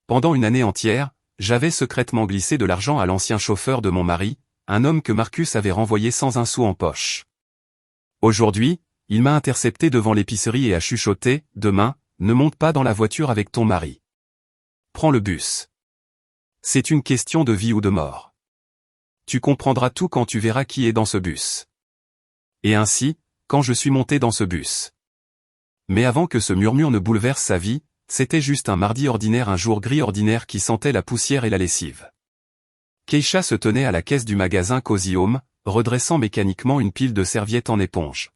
pendant une année entière, j'avais secrètement glissé de l'argent à l'ancien chauffeur de mon mari, un homme que Marcus avait renvoyé sans un sou en poche. Aujourd'hui, il m'a intercepté devant l'épicerie et a chuchoté, « Demain, ne monte pas dans la voiture avec ton mari. Prends le bus. C'est une question de vie ou de mort. Tu comprendras tout quand tu verras qui est dans ce bus. » Et ainsi, quand je suis monté dans ce bus. Mais avant que ce murmure ne bouleverse sa vie, c'était juste un mardi ordinaire, un jour gris ordinaire qui sentait la poussière et la lessive. Keisha se tenait à la caisse du magasin Cozy Home, redressant mécaniquement une pile de serviettes en éponge.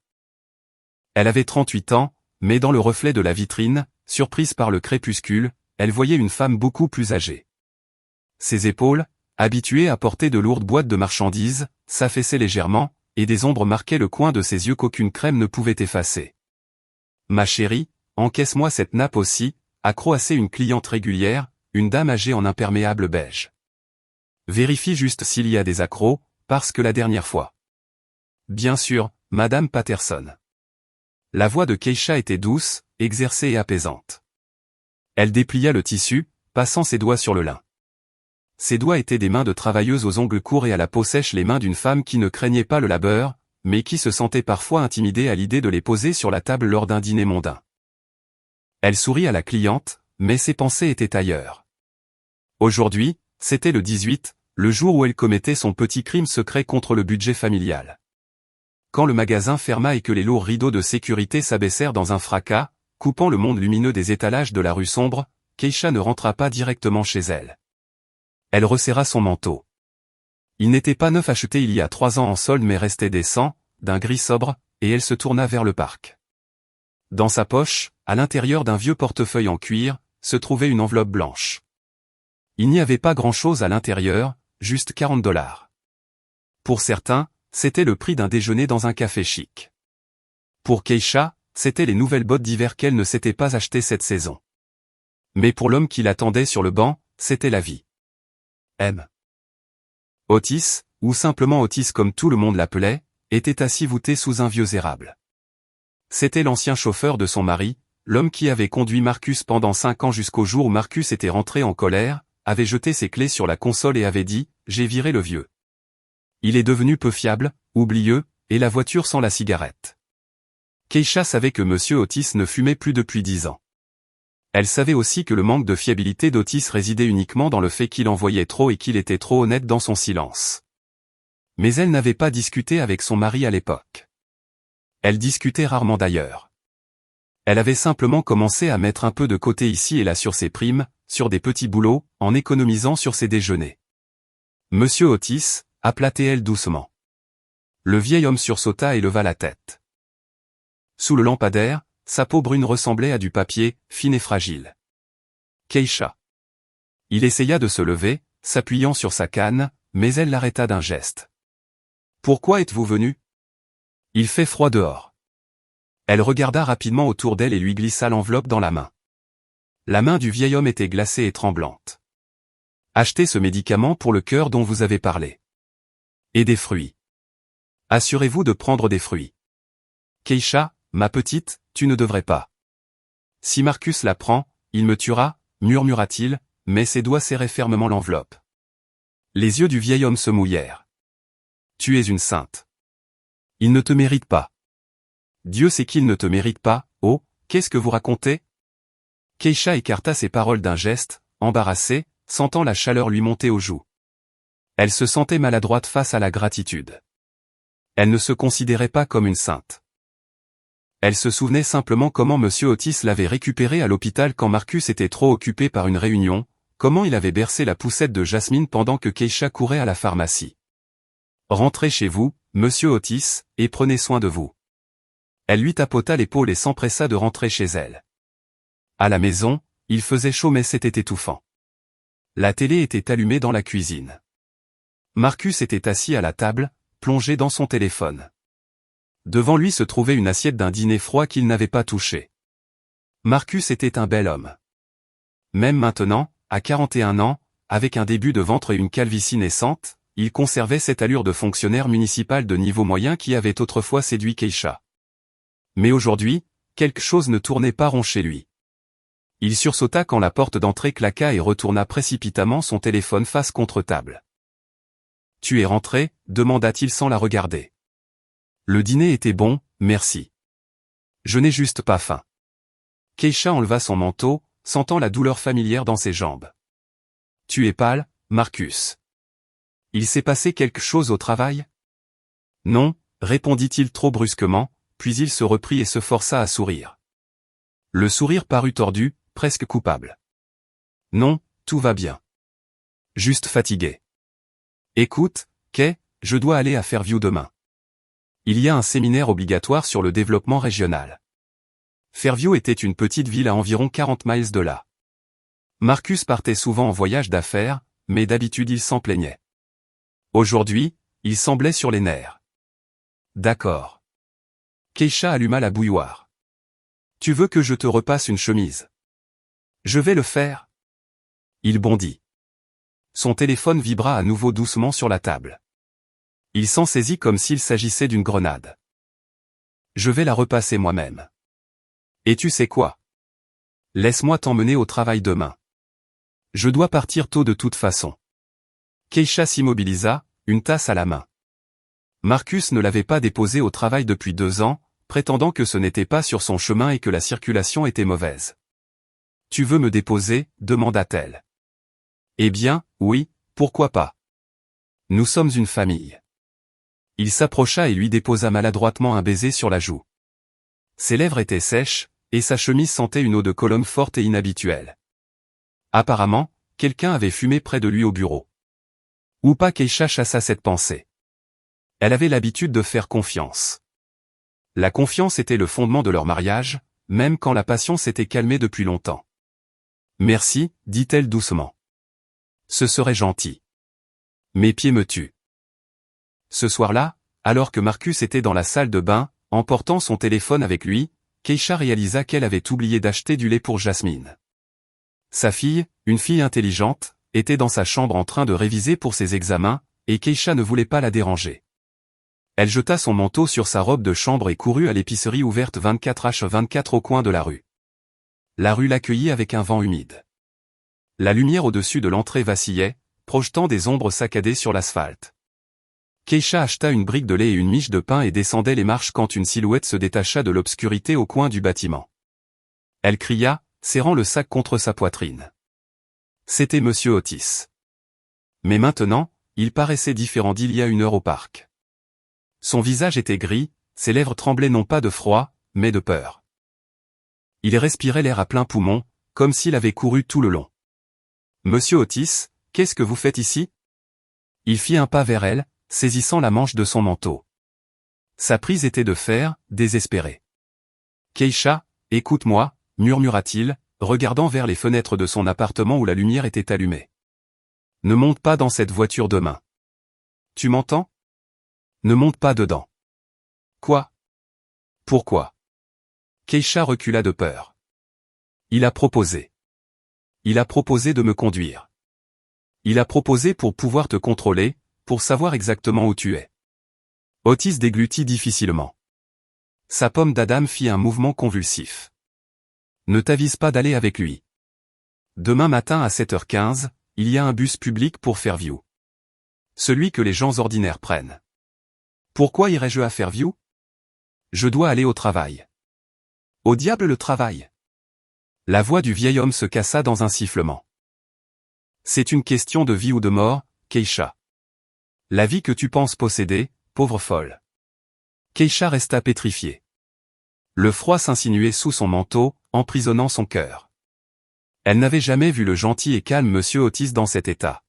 Elle avait 38 ans, mais dans le reflet de la vitrine, surprise par le crépuscule, elle voyait une femme beaucoup plus âgée. Ses épaules, habituées à porter de lourdes boîtes de marchandises, s'affaissaient légèrement, et des ombres marquaient le coin de ses yeux qu'aucune crème ne pouvait effacer. « Ma chérie, encaisse-moi cette nappe aussi », a croassé une cliente régulière, une dame âgée en imperméable beige. « Vérifie juste s'il y a des accros, parce que la dernière fois. »« Bien sûr, Madame Patterson. » La voix de Keisha était douce, exercée et apaisante. Elle déplia le tissu, passant ses doigts sur le lin. Ses doigts étaient des mains de travailleuse aux ongles courts et à la peau sèche, les mains d'une femme qui ne craignait pas le labeur, mais qui se sentait parfois intimidée à l'idée de les poser sur la table lors d'un dîner mondain. Elle sourit à la cliente, mais ses pensées étaient ailleurs. Aujourd'hui, c'était le 18, le jour où elle commettait son petit crime secret contre le budget familial. Quand le magasin ferma et que les lourds rideaux de sécurité s'abaissèrent dans un fracas, coupant le monde lumineux des étalages de la rue sombre, Keisha ne rentra pas directement chez elle. Elle resserra son manteau. Il n'était pas neuf, acheté il y a 3 ans en solde, mais restait décent, d'un gris sobre, et elle se tourna vers le parc. Dans sa poche, à l'intérieur d'un vieux portefeuille en cuir, se trouvait une enveloppe blanche. Il n'y avait pas grand-chose à l'intérieur, juste $40. Pour certains, c'était le prix d'un déjeuner dans un café chic. Pour Keisha, c'étaient les nouvelles bottes d'hiver qu'elle ne s'était pas achetées cette saison. Mais pour l'homme qui l'attendait sur le banc, c'était la vie. M. Otis, ou simplement Otis comme tout le monde l'appelait, était assis voûté sous un vieux érable. C'était l'ancien chauffeur de son mari, l'homme qui avait conduit Marcus pendant 5 ans jusqu'au jour où Marcus était rentré en colère, avait jeté ses clés sur la console et avait dit « J'ai viré le vieux. Il est devenu peu fiable, oublieux, et la voiture sent la cigarette. » Keisha savait que Monsieur Otis ne fumait plus depuis 10 ans. Elle savait aussi que le manque de fiabilité d'Otis résidait uniquement dans le fait qu'il en voyait trop et qu'il était trop honnête dans son silence. Mais elle n'avait pas discuté avec son mari à l'époque. Elle discutait rarement d'ailleurs. Elle avait simplement commencé à mettre un peu de côté ici et là sur ses primes, sur des petits boulots, en économisant sur ses déjeuners. Monsieur Otis, appela-t-elle doucement. Le vieil homme sursauta et leva la tête. Sous le lampadaire, sa peau brune ressemblait à du papier, fine et fragile. Keisha. Il essaya de se lever, s'appuyant sur sa canne, mais elle l'arrêta d'un geste. Pourquoi êtes-vous venu? Il fait froid dehors. Elle regarda rapidement autour d'elle et lui glissa l'enveloppe dans la main. La main du vieil homme était glacée et tremblante. Achetez ce médicament pour le cœur dont vous avez parlé. Et des fruits. Assurez-vous de prendre des fruits. Keisha, ma petite, tu ne devrais pas. Si Marcus la prend, il me tuera, murmura-t-il, mais ses doigts serraient fermement l'enveloppe. Les yeux du vieil homme se mouillèrent. Tu es une sainte. Il ne te mérite pas. Dieu sait qu'il ne te mérite pas, oh, qu'est-ce que vous racontez? Keisha écarta ses paroles d'un geste, embarrassée, sentant la chaleur lui monter aux joues. Elle se sentait maladroite face à la gratitude. Elle ne se considérait pas comme une sainte. Elle se souvenait simplement comment Monsieur Otis l'avait récupérée à l'hôpital quand Marcus était trop occupé par une réunion, comment il avait bercé la poussette de Jasmine pendant que Keisha courait à la pharmacie. Rentrez chez vous, Monsieur Otis, et prenez soin de vous. Elle lui tapota l'épaule et s'empressa de rentrer chez elle. À la maison, il faisait chaud mais c'était étouffant. La télé était allumée dans la cuisine. Marcus était assis à la table, plongé dans son téléphone. Devant lui se trouvait une assiette d'un dîner froid qu'il n'avait pas touché. Marcus était un bel homme. Même maintenant, à 41 ans, avec un début de ventre et une calvitie naissante, il conservait cette allure de fonctionnaire municipal de niveau moyen qui avait autrefois séduit Keisha. Mais aujourd'hui, quelque chose ne tournait pas rond chez lui. Il sursauta quand la porte d'entrée claqua et retourna précipitamment son téléphone face contre table. « Tu es rentré ?» demanda-t-il sans la regarder. « Le dîner était bon, merci. Je n'ai juste pas faim. » Keisha enleva son manteau, sentant la douleur familière dans ses jambes. « Tu es pâle, Marcus. Il s'est passé quelque chose au travail ? » « Non » répondit-il trop brusquement, puis il se reprit et se força à sourire. Le sourire parut tordu, presque coupable. « Non, tout va bien. Juste fatigué. Écoute, Kay, je dois aller à Fairview demain. Il y a un séminaire obligatoire sur le développement régional. » Fairview était une petite ville à environ 40 miles de là. Marcus partait souvent en voyage d'affaires, mais d'habitude il s'en plaignait. Aujourd'hui, il semblait sur les nerfs. D'accord. Keisha alluma la bouilloire. Tu veux que je te repasse une chemise? Je vais le faire. Il bondit. Son téléphone vibra à nouveau doucement sur la table. Il s'en saisit comme s'il s'agissait d'une grenade. Je vais la repasser moi-même. Et tu sais quoi? Laisse-moi t'emmener au travail demain. Je dois partir tôt de toute façon. Keisha s'immobilisa, une tasse à la main. Marcus ne l'avait pas déposé au travail depuis 2 ans, prétendant que ce n'était pas sur son chemin et que la circulation était mauvaise. « Tu veux me déposer ?» demanda-t-elle. « Eh bien, oui, pourquoi pas. Nous sommes une famille. » Il s'approcha et lui déposa maladroitement un baiser sur la joue. Ses lèvres étaient sèches, et sa chemise sentait une eau de cologne forte et inhabituelle. Apparemment, quelqu'un avait fumé près de lui au bureau. Ou pas. Keisha chassa cette pensée. Elle avait l'habitude de faire confiance. La confiance était le fondement de leur mariage, même quand la passion s'était calmée depuis longtemps. « Merci » dit-elle doucement. « Ce serait gentil. Mes pieds me tuent. » Ce soir-là, alors que Marcus était dans la salle de bain, emportant son téléphone avec lui, Keisha réalisa qu'elle avait oublié d'acheter du lait pour Jasmine. Sa fille, une fille intelligente, était dans sa chambre en train de réviser pour ses examens, et Keisha ne voulait pas la déranger. Elle jeta son manteau sur sa robe de chambre et courut à l'épicerie ouverte 24h24 au coin de la rue. La rue l'accueillit avec un vent humide. La lumière au-dessus de l'entrée vacillait, projetant des ombres saccadées sur l'asphalte. Keisha acheta une brique de lait et une miche de pain et descendait les marches quand une silhouette se détacha de l'obscurité au coin du bâtiment. Elle cria, serrant le sac contre sa poitrine. C'était Monsieur Otis. Mais maintenant, il paraissait différent d'il y a 1 heure au parc. Son visage était gris, ses lèvres tremblaient non pas de froid, mais de peur. Il respirait l'air à plein poumon, comme s'il avait couru tout le long. « Monsieur Otis, qu'est-ce que vous faites ici ?» Il fit un pas vers elle, saisissant la manche de son manteau. Sa prise était de fer, désespérée. « Keisha, écoute-moi » murmura-t-il, regardant vers les fenêtres de son appartement où la lumière était allumée. « Ne monte pas dans cette voiture demain. Tu m'entends ? Ne monte pas dedans. » « Quoi ? Pourquoi ? » Keisha recula de peur. « Il a proposé. Il a proposé de me conduire. Il a proposé pour pouvoir te contrôler, pour savoir exactement où tu es. » Otis déglutit difficilement. Sa pomme d'Adam fit un mouvement convulsif. « Ne t'avise pas d'aller avec lui. Demain matin à 7h15, il y a un bus public pour Fairview. Celui que les gens ordinaires prennent. Pourquoi irais-je à Fairview ? Je dois aller au travail. » « Au diable le travail !» La voix du vieil homme se cassa dans un sifflement. « C'est une question de vie ou de mort, Keisha. La vie que tu penses posséder, pauvre folle. » Keisha resta pétrifiée. Le froid s'insinuait sous son manteau, emprisonnant son cœur. Elle n'avait jamais vu le gentil et calme Monsieur Otis dans cet état.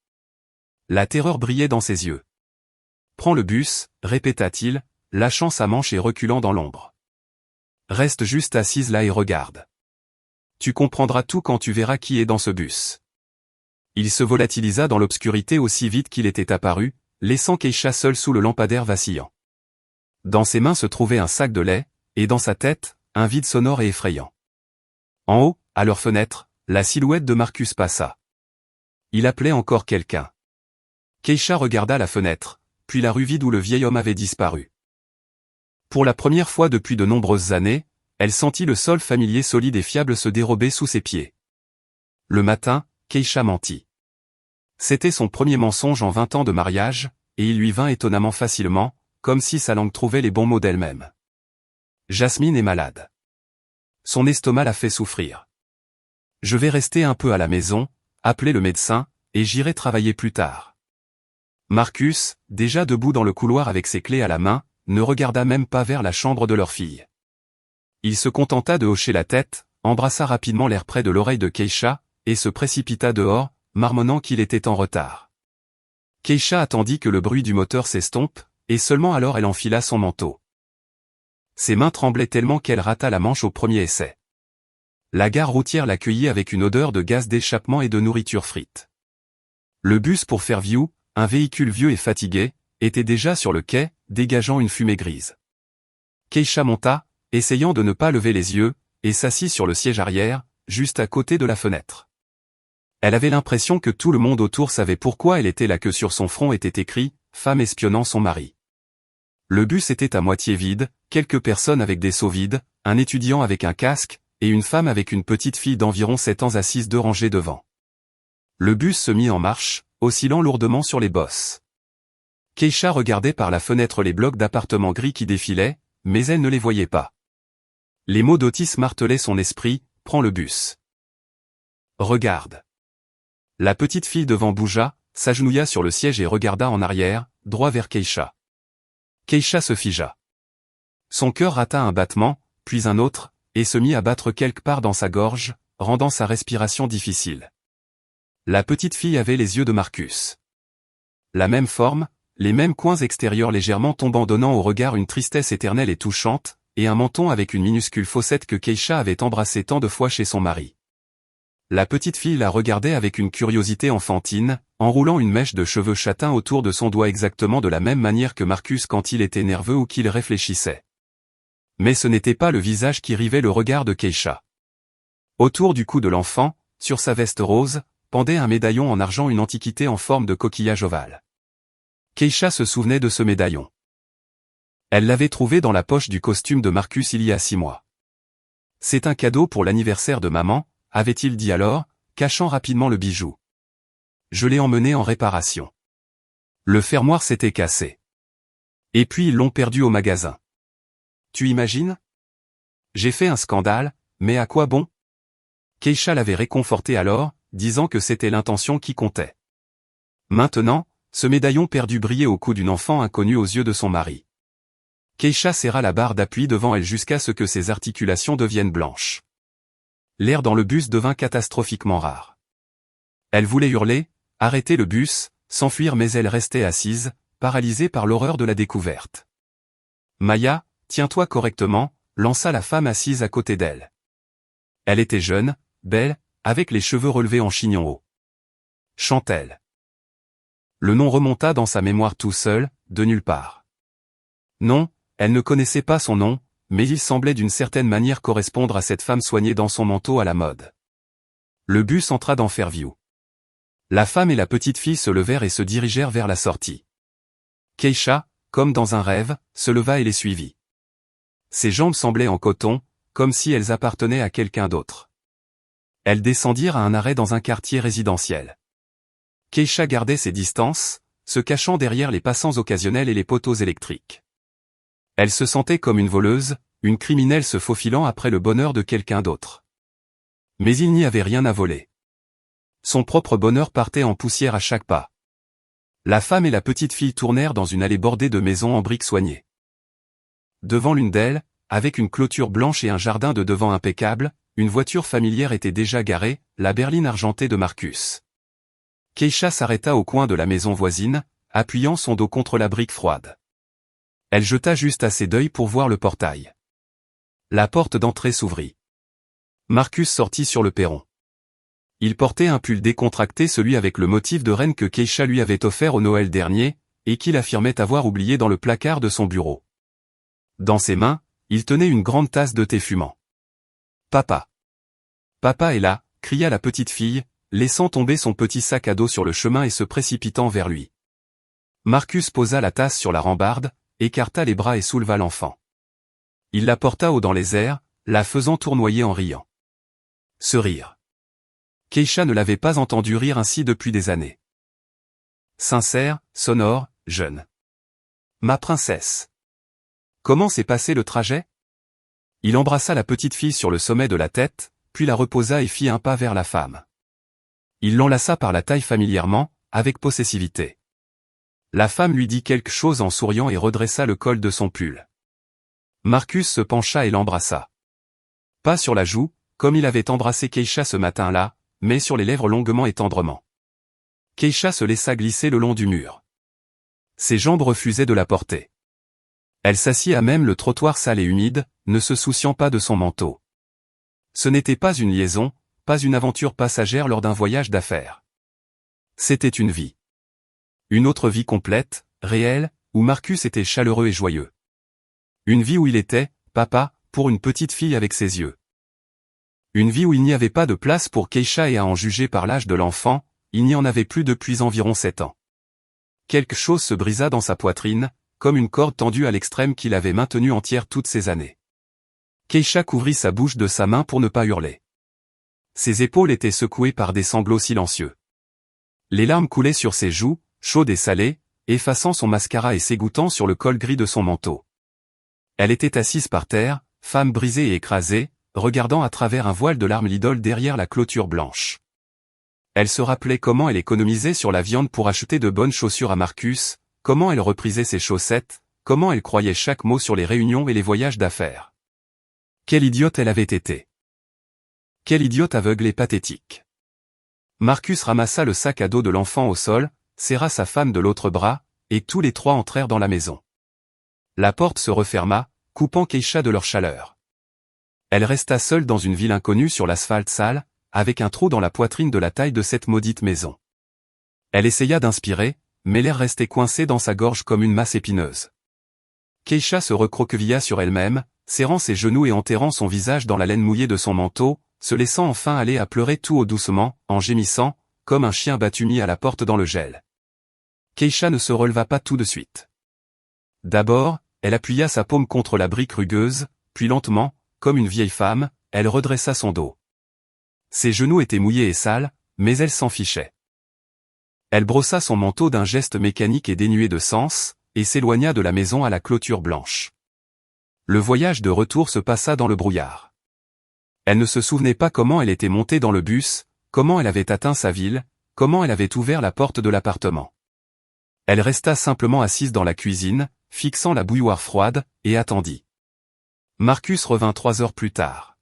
La terreur brillait dans ses yeux. « Prends le bus » répéta-t-il, lâchant sa manche et reculant dans l'ombre. « Reste juste assise là et regarde. Tu comprendras tout quand tu verras qui est dans ce bus. » Il se volatilisa dans l'obscurité aussi vite qu'il était apparu, laissant Keisha seule sous le lampadaire vacillant. Dans ses mains se trouvait un sac de lait, et dans sa tête, un vide sonore et effrayant. En haut, à leur fenêtre, la silhouette de Marcus passa. Il appelait encore quelqu'un. Keisha regarda la fenêtre, puis la rue vide où le vieil homme avait disparu. Pour la première fois depuis de nombreuses années, elle sentit le sol familier solide et fiable se dérober sous ses pieds. Le matin, Keisha mentit. C'était son premier mensonge en 20 ans de mariage, et il lui vint étonnamment facilement, comme si sa langue trouvait les bons mots d'elle-même. Jasmine est malade. Son estomac la fait souffrir. Je vais rester un peu à la maison, appeler le médecin, et j'irai travailler plus tard. Marcus, déjà debout dans le couloir avec ses clés à la main, ne regarda même pas vers la chambre de leur fille. Il se contenta de hocher la tête, embrassa rapidement l'air près de l'oreille de Keisha, et se précipita dehors, marmonnant qu'il était en retard. Keisha attendit que le bruit du moteur s'estompe, et seulement alors elle enfila son manteau. Ses mains tremblaient tellement qu'elle rata la manche au premier essai. La gare routière l'accueillit avec une odeur de gaz d'échappement et de nourriture frite. Le bus pour Fairview, un véhicule vieux et fatigué, était déjà sur le quai, dégageant une fumée grise. Keisha monta, essayant de ne pas lever les yeux, et s'assit sur le siège arrière, juste à côté de la fenêtre. Elle avait l'impression que tout le monde autour savait pourquoi elle était là, que sur son front était écrit « Femme espionnant son mari ». Le bus était à moitié vide, quelques personnes avec des seaux vides, un étudiant avec un casque, et une femme avec une petite fille d'environ 7 ans assise 2 rangées devant. Le bus se mit en marche, oscillant lourdement sur les bosses. Keisha regardait par la fenêtre les blocs d'appartements gris qui défilaient, mais elle ne les voyait pas. Les mots d'Otis martelaient son esprit, « Prends le bus. » Regarde. La petite fille devant bougea, s'agenouilla sur le siège et regarda en arrière, droit vers Keisha. Keisha se figea. Son cœur rata un battement, puis un autre, et se mit à battre quelque part dans sa gorge, rendant sa respiration difficile. La petite fille avait les yeux de Marcus. La même forme, les mêmes coins extérieurs légèrement tombants donnant au regard une tristesse éternelle et touchante, et un menton avec une minuscule fossette que Keisha avait embrassée tant de fois chez son mari. La petite fille la regardait avec une curiosité enfantine, enroulant une mèche de cheveux châtains autour de son doigt exactement de la même manière que Marcus quand il était nerveux ou qu'il réfléchissait. Mais ce n'était pas le visage qui rivait le regard de Keisha. Autour du cou de l'enfant, sur sa veste rose, pendait un médaillon en argent, une antiquité en forme de coquillage ovale. Keisha se souvenait de ce médaillon. Elle l'avait trouvé dans la poche du costume de Marcus il y a 6 mois. « C'est un cadeau pour l'anniversaire de maman », avait-il dit alors, cachant rapidement le bijou. « Je l'ai emmené en réparation. Le fermoir s'était cassé. Et puis ils l'ont perdu au magasin. Tu imagines? J'ai fait un scandale, mais à quoi bon? » Keisha l'avait réconforté alors, disant que c'était l'intention qui comptait. Maintenant, ce médaillon perdu brillait au cou d'une enfant inconnue aux yeux de son mari. Keisha serra la barre d'appui devant elle jusqu'à ce que ses articulations deviennent blanches. L'air dans le bus devint catastrophiquement rare. Elle voulait hurler, arrêter le bus, s'enfuir, mais elle restait assise, paralysée par l'horreur de la découverte. Maya, tiens-toi correctement, lança la femme assise à côté d'elle. Elle était jeune, belle, avec les cheveux relevés en chignon haut. Chantelle. Le nom remonta dans sa mémoire tout seul, de nulle part. Non, elle ne connaissait pas son nom, mais il semblait d'une certaine manière correspondre à cette femme soignée dans son manteau à la mode. Le bus entra dans Fairview. La femme et la petite fille se levèrent et se dirigèrent vers la sortie. Keisha, comme dans un rêve, se leva et les suivit. Ses jambes semblaient en coton, comme si elles appartenaient à quelqu'un d'autre. Elles descendirent à un arrêt dans un quartier résidentiel. Keisha gardait ses distances, se cachant derrière les passants occasionnels et les poteaux électriques. Elle se sentait comme une voleuse, une criminelle se faufilant après le bonheur de quelqu'un d'autre. Mais il n'y avait rien à voler. Son propre bonheur partait en poussière à chaque pas. La femme et la petite fille tournèrent dans une allée bordée de maisons en briques soignées. Devant l'une d'elles, avec une clôture blanche et un jardin de devant impeccable, une voiture familière était déjà garée, la berline argentée de Marcus. Keisha s'arrêta au coin de la maison voisine, appuyant son dos contre la brique froide. Elle jeta juste assez d'œil pour voir le portail. La porte d'entrée s'ouvrit. Marcus sortit sur le perron. Il portait un pull décontracté, celui avec le motif de reine que Keisha lui avait offert au Noël dernier, et qu'il affirmait avoir oublié dans le placard de son bureau. Dans ses mains, il tenait une grande tasse de thé fumant. « Papa. Papa est là !» cria la petite fille, laissant tomber son petit sac à dos sur le chemin et se précipitant vers lui. Marcus posa la tasse sur la rambarde, écarta les bras et souleva l'enfant. Il la porta haut dans les airs, la faisant tournoyer en riant. Ce rire. Keisha ne l'avait pas entendu rire ainsi depuis des années. Sincère, sonore, jeune. Ma princesse. Comment s'est passé le trajet? Il embrassa la petite fille sur le sommet de la tête, puis la reposa et fit un pas vers la femme. Il l'enlaça par la taille familièrement, avec possessivité. La femme lui dit quelque chose en souriant et redressa le col de son pull. Marcus se pencha et l'embrassa. Pas sur la joue, comme il avait embrassé Keisha ce matin-là, mais sur les lèvres longuement et tendrement. Keisha se laissa glisser le long du mur. Ses jambes refusaient de la porter. Elle s'assit à même le trottoir sale et humide, ne se souciant pas de son manteau. Ce n'était pas une liaison, pas une aventure passagère lors d'un voyage d'affaires. C'était une vie. Une autre vie complète, réelle, où Marcus était chaleureux et joyeux. Une vie où il était, papa, pour une petite fille avec ses yeux. Une vie où il n'y avait pas de place pour Keisha et à en juger par l'âge de l'enfant, il n'y en avait plus depuis environ 7 ans. Quelque chose se brisa dans sa poitrine, comme une corde tendue à l'extrême qui l'avait maintenue entière toutes ces années. Keisha couvrit sa bouche de sa main pour ne pas hurler. Ses épaules étaient secouées par des sanglots silencieux. Les larmes coulaient sur ses joues, chaudes et salées, effaçant son mascara et s'égouttant sur le col gris de son manteau. Elle était assise par terre, femme brisée et écrasée, regardant à travers un voile de larmes l'idole derrière la clôture blanche. Elle se rappelait comment elle économisait sur la viande pour acheter de bonnes chaussures à Marcus, comment elle reprisait ses chaussettes, comment elle croyait chaque mot sur les réunions et les voyages d'affaires. Quelle idiote elle avait été. Quelle idiote aveugle et pathétique. Marcus ramassa le sac à dos de l'enfant au sol, serra sa femme de l'autre bras, et tous les trois entrèrent dans la maison. La porte se referma, coupant Keisha de leur chaleur. Elle resta seule dans une ville inconnue sur l'asphalte sale, avec un trou dans la poitrine de la taille de cette maudite maison. Elle essaya d'inspirer, mais l'air restait coincé dans sa gorge comme une masse épineuse. Keisha se recroquevilla sur elle-même, serrant ses genoux et enterrant son visage dans la laine mouillée de son manteau, se laissant enfin aller à pleurer tout haut doucement, en gémissant, comme un chien battu mis à la porte dans le gel. Keisha ne se releva pas tout de suite. D'abord, elle appuya sa paume contre la brique rugueuse, puis lentement, comme une vieille femme, elle redressa son dos. Ses genoux étaient mouillés et sales, mais elle s'en fichait. Elle brossa son manteau d'un geste mécanique et dénué de sens, et s'éloigna de la maison à la clôture blanche. Le voyage de retour se passa dans le brouillard. Elle ne se souvenait pas comment elle était montée dans le bus, comment elle avait atteint sa ville, comment elle avait ouvert la porte de l'appartement. Elle resta simplement assise dans la cuisine, fixant la bouilloire froide, et attendit. Marcus revint 3 heures plus tard.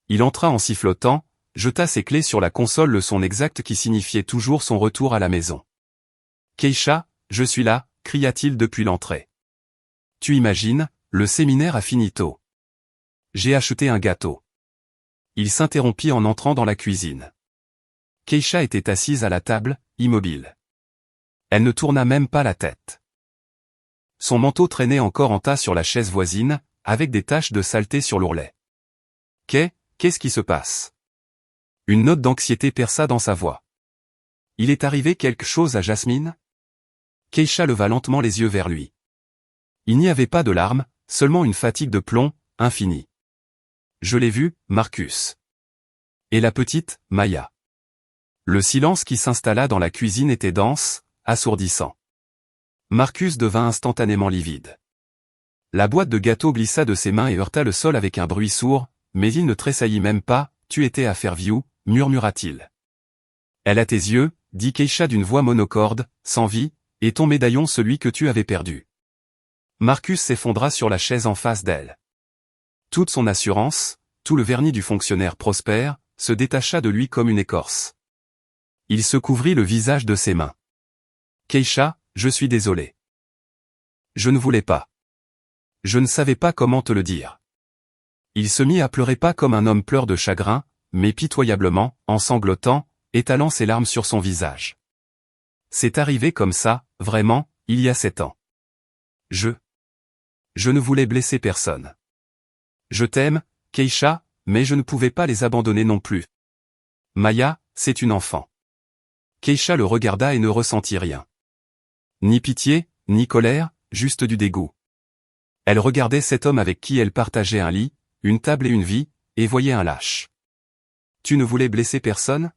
Il entra en sifflotant, jeta ses clés sur la console le son exact qui signifiait toujours son retour à la maison. « Keisha, je suis là », cria-t-il depuis l'entrée. « Tu imagines, le séminaire a fini tôt. J'ai acheté un gâteau. » Il s'interrompit en entrant dans la cuisine. Keisha était assise à la table, immobile. Elle ne tourna même pas la tête. Son manteau traînait encore en tas sur la chaise voisine, avec des taches de saleté sur l'ourlet. « Qu'est-ce qui se passe ?» Une note d'anxiété perça dans sa voix. « Il est arrivé quelque chose à Jasmine ?» Keisha leva lentement les yeux vers lui. Il n'y avait pas de larmes, seulement une fatigue de plomb, infinie. « Je l'ai vue, Marcus. » Et la petite, Maya. Le silence qui s'installa dans la cuisine était dense, assourdissant. Marcus devint instantanément livide. La boîte de gâteau glissa de ses mains et heurta le sol avec un bruit sourd, mais il ne tressaillit même pas. « Tu étais à Fairview », murmura-t-il. « Elle a tes yeux », dit Keisha d'une voix monocorde, sans vie, « et ton médaillon celui que tu avais perdu. » Marcus s'effondra sur la chaise en face d'elle. Toute son assurance, tout le vernis du fonctionnaire prospère, se détacha de lui comme une écorce. Il se couvrit le visage de ses mains. « Keisha, je suis désolé. Je ne voulais pas. Je ne savais pas comment te le dire. » Il se mit à pleurer pas comme un homme pleure de chagrin, mais pitoyablement, en sanglotant, étalant ses larmes sur son visage. C'est arrivé comme ça, vraiment, il y a 7 ans. Je ne voulais blesser personne. Je t'aime, Keisha, mais je ne pouvais pas les abandonner non plus. Maya, c'est une enfant. Keisha le regarda et ne ressentit rien. Ni pitié, ni colère, juste du dégoût. Elle regardait cet homme avec qui elle partageait un lit, une table et une vie, et voyait un lâche. Tu ne voulais blesser personne?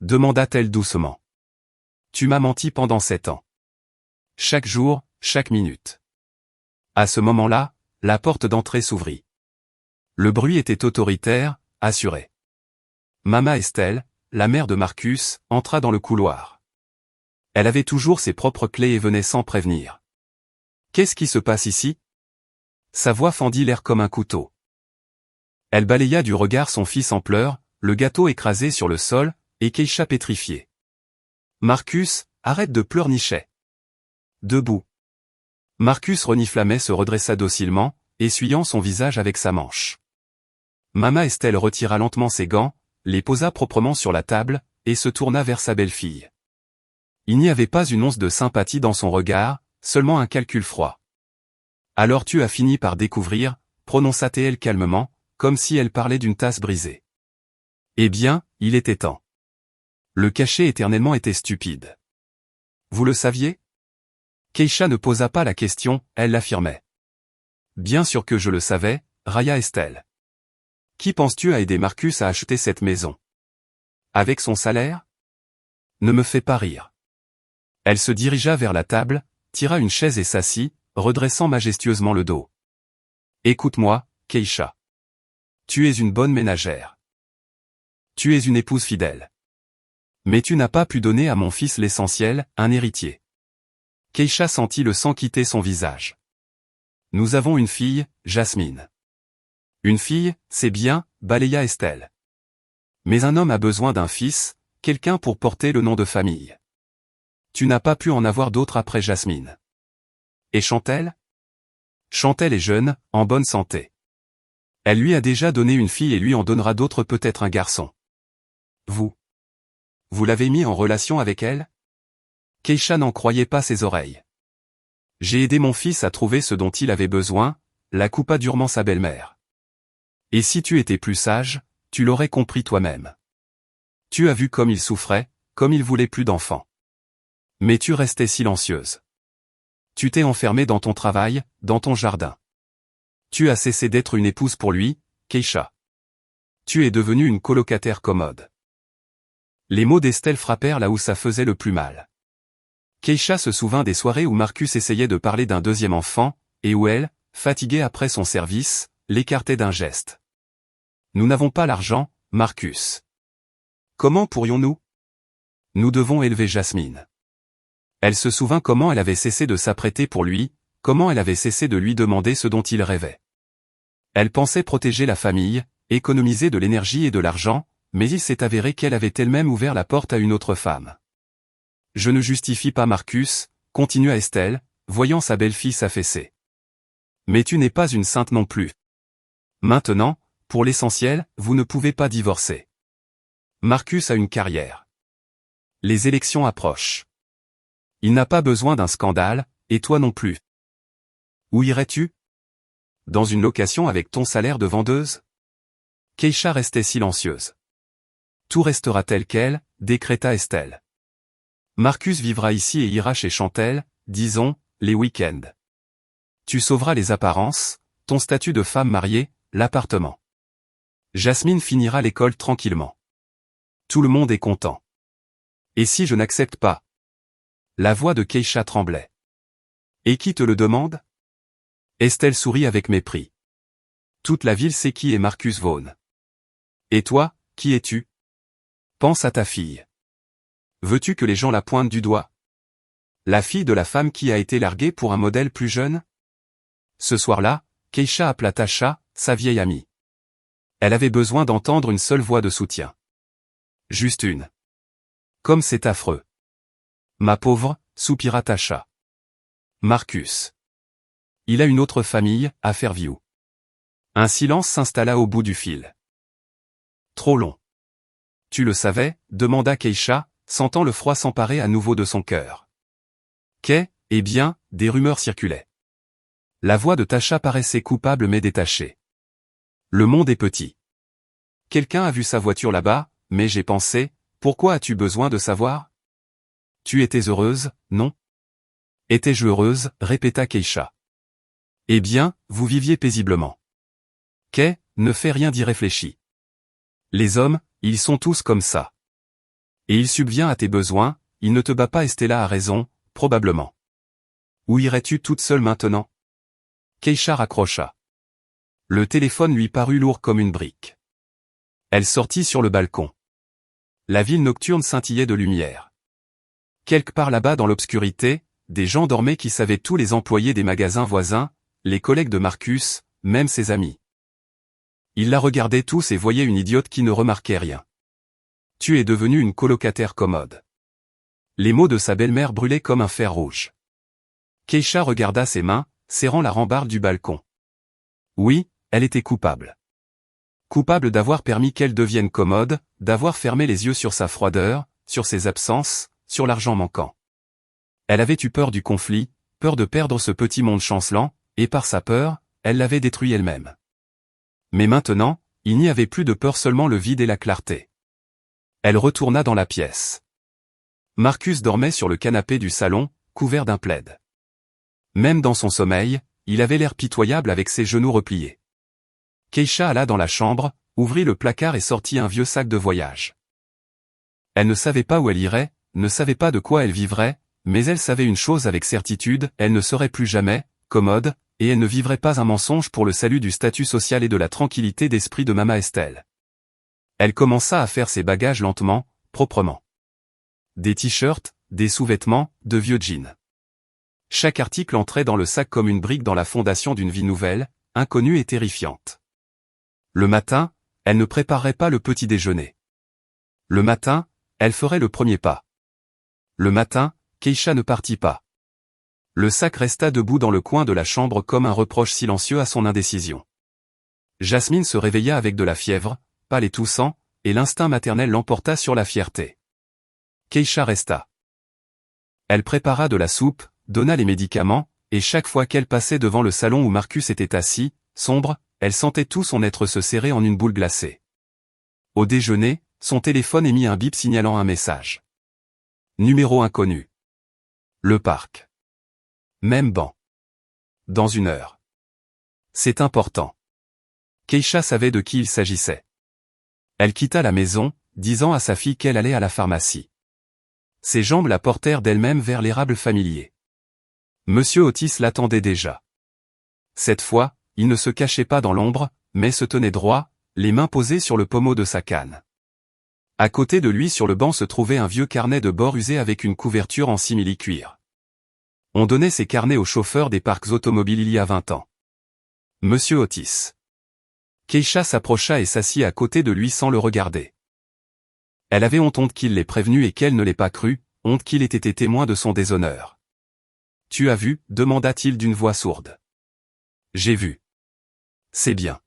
Demanda-t-elle doucement. Tu m'as menti pendant 7 ans. Chaque jour, chaque minute. À ce moment-là, la porte d'entrée s'ouvrit. Le bruit était autoritaire, assuré. Mama Estelle, la mère de Marcus, entra dans le couloir. Elle avait toujours ses propres clés et venait sans prévenir. Qu'est-ce qui se passe ici? Sa voix fendit l'air comme un couteau. Elle balaya du regard son fils en pleurs, le gâteau écrasé sur le sol, et Keisha pétrifiée. Marcus, arrête de pleurnicher. Debout. Marcus reniflamait se redressa docilement, essuyant son visage avec sa manche. Mama Estelle retira lentement ses gants, les posa proprement sur la table, et se tourna vers sa belle-fille. Il n'y avait pas une once de sympathie dans son regard, seulement un calcul froid. Alors tu as fini par découvrir, prononça-t-elle calmement, comme si elle parlait d'une tasse brisée. Eh bien, il était temps. Le cacher éternellement était stupide. Vous le saviez? Keisha ne posa pas la question, elle l'affirmait. Bien sûr que je le savais, railla Estelle. Qui penses-tu a aidé Marcus à acheter cette maison? Avec son salaire? Ne me fais pas rire. Elle se dirigea vers la table, tira une chaise et s'assit, redressant majestueusement le dos. Écoute-moi, Keisha. Tu es une bonne ménagère. Tu es une épouse fidèle. Mais tu n'as pas pu donner à mon fils l'essentiel, un héritier. Keisha sentit le sang quitter son visage. Nous avons une fille, Jasmine. Une fille, c'est bien, balaya Estelle. Mais un homme a besoin d'un fils, quelqu'un pour porter le nom de famille. Tu n'as pas pu en avoir d'autre après Jasmine. Et Chantelle? Chantelle est jeune, en bonne santé. Elle lui a déjà donné une fille et lui en donnera d'autres, peut-être un garçon. Vous l'avez mis en relation avec elle? Keisha n'en croyait pas ses oreilles. J'ai aidé mon fils à trouver ce dont il avait besoin, la coupa durement sa belle-mère. Et si tu étais plus sage, tu l'aurais compris toi-même. Tu as vu comme il souffrait, comme il voulait plus d'enfants. Mais tu restais silencieuse. Tu t'es enfermée dans ton travail, dans ton jardin. Tu as cessé d'être une épouse pour lui, Keisha. Tu es devenue une colocataire commode. Les mots d'Estelle frappèrent là où ça faisait le plus mal. Keisha se souvint des soirées où Marcus essayait de parler d'un deuxième enfant, et où elle, fatiguée après son service, l'écartait d'un geste. Nous n'avons pas l'argent, Marcus. Comment pourrions-nous? Nous devons élever Jasmine. Elle se souvint comment elle avait cessé de s'apprêter pour lui, comment elle avait cessé de lui demander ce dont il rêvait. Elle pensait protéger la famille, économiser de l'énergie et de l'argent, mais il s'est avéré qu'elle avait elle-même ouvert la porte à une autre femme. Je ne justifie pas Marcus, continua Estelle, voyant sa belle-fille s'affaisser. Mais tu n'es pas une sainte non plus. Maintenant, pour l'essentiel, vous ne pouvez pas divorcer. Marcus a une carrière. Les élections approchent. Il n'a pas besoin d'un scandale, et toi non plus. Où irais-tu? Dans une location avec ton salaire de vendeuse? Keisha restait silencieuse. Tout restera tel quel, décréta Estelle. Marcus vivra ici et ira chez Chantelle, disons, les week-ends. Tu sauveras les apparences, ton statut de femme mariée, l'appartement. Jasmine finira l'école tranquillement. Tout le monde est content. Et si je n'accepte pas? La voix de Keisha tremblait. Et qui te le demande? Estelle sourit avec mépris. Toute la ville sait qui est Marcus Vaughn. Et toi, qui es-tu? Pense à ta fille. Veux-tu que les gens la pointent du doigt? La fille de la femme qui a été larguée pour un modèle plus jeune? Ce soir-là, Keisha appela Tasha, sa vieille amie. Elle avait besoin d'entendre une seule voix de soutien. Juste une. Comme c'est affreux. Ma pauvre, soupira Tasha. Marcus. Il a une autre famille, à Fairview. Un silence s'installa au bout du fil. Trop long. Tu le savais? Demanda Keisha, sentant le froid s'emparer à nouveau de son cœur. Eh bien, des rumeurs circulaient. La voix de Tasha paraissait coupable mais détachée. Le monde est petit. Quelqu'un a vu sa voiture là-bas, mais j'ai pensé, pourquoi as-tu besoin de savoir? Tu étais heureuse, non? Étais-je heureuse? Répéta Keisha. Eh bien, vous viviez paisiblement. Ne fais rien d'irréfléchi. Les hommes, ils sont tous comme ça. Et il subvient à tes besoins, il ne te bat pas. Estella a raison, probablement. Où irais-tu toute seule maintenant? Keisha raccrocha. Le téléphone lui parut lourd comme une brique. Elle sortit sur le balcon. La ville nocturne scintillait de lumière. Quelque part là-bas dans l'obscurité, des gens dormaient qui savaient tous les employés des magasins voisins, les collègues de Marcus, même ses amis. Ils la regardaient tous et voyaient une idiote qui ne remarquait rien. Tu es devenue une colocataire commode. Les mots de sa belle-mère brûlaient comme un fer rouge. Keisha regarda ses mains, serrant la rambarde du balcon. Oui, elle était coupable. Coupable d'avoir permis qu'elle devienne commode, d'avoir fermé les yeux sur sa froideur, sur ses absences, sur l'argent manquant. Elle avait eu peur du conflit, peur de perdre ce petit monde chancelant, et par sa peur, elle l'avait détruit elle-même. Mais maintenant, il n'y avait plus de peur, seulement le vide et la clarté. Elle retourna dans la pièce. Marcus dormait sur le canapé du salon, couvert d'un plaid. Même dans son sommeil, il avait l'air pitoyable avec ses genoux repliés. Keisha alla dans la chambre, ouvrit le placard et sortit un vieux sac de voyage. Elle ne savait pas où elle irait, ne savait pas de quoi elle vivrait, mais elle savait une chose avec certitude, elle ne serait plus jamais commode, et elle ne vivrait pas un mensonge pour le salut du statut social et de la tranquillité d'esprit de Mama Estelle. Elle commença à faire ses bagages lentement, proprement. Des t-shirts, des sous-vêtements, de vieux jeans. Chaque article entrait dans le sac comme une brique dans la fondation d'une vie nouvelle, inconnue et terrifiante. Le matin, elle ne préparerait pas le petit déjeuner. Le matin, elle ferait le premier pas. Le matin, Keisha ne partit pas. Le sac resta debout dans le coin de la chambre comme un reproche silencieux à son indécision. Jasmine se réveilla avec de la fièvre, pâle et toussant, et l'instinct maternel l'emporta sur la fierté. Keisha resta. Elle prépara de la soupe, donna les médicaments, et chaque fois qu'elle passait devant le salon où Marcus était assis, sombre, elle sentait tout son être se serrer en une boule glacée. Au déjeuner, son téléphone émit un bip signalant un message. Numéro inconnu. Le parc. Même banc. Dans 1 heure. C'est important. Keisha savait de qui il s'agissait. Elle quitta la maison, disant à sa fille qu'elle allait à la pharmacie. Ses jambes la portèrent d'elle-même vers l'érable familier. Monsieur Otis l'attendait déjà. Cette fois, il ne se cachait pas dans l'ombre, mais se tenait droit, les mains posées sur le pommeau de sa canne. À côté de lui sur le banc se trouvait un vieux carnet de bord usé avec une couverture en simili-cuir. On donnait ces carnets aux chauffeurs des parcs automobiles il y a 20 ans. Monsieur Otis. Keisha s'approcha et s'assit à côté de lui sans le regarder. Elle avait honte qu'il l'ait prévenu et qu'elle ne l'ait pas cru, honte qu'il ait été témoin de son déshonneur. « Tu as vu » demanda-t-il d'une voix sourde. « J'ai vu. »« C'est bien. »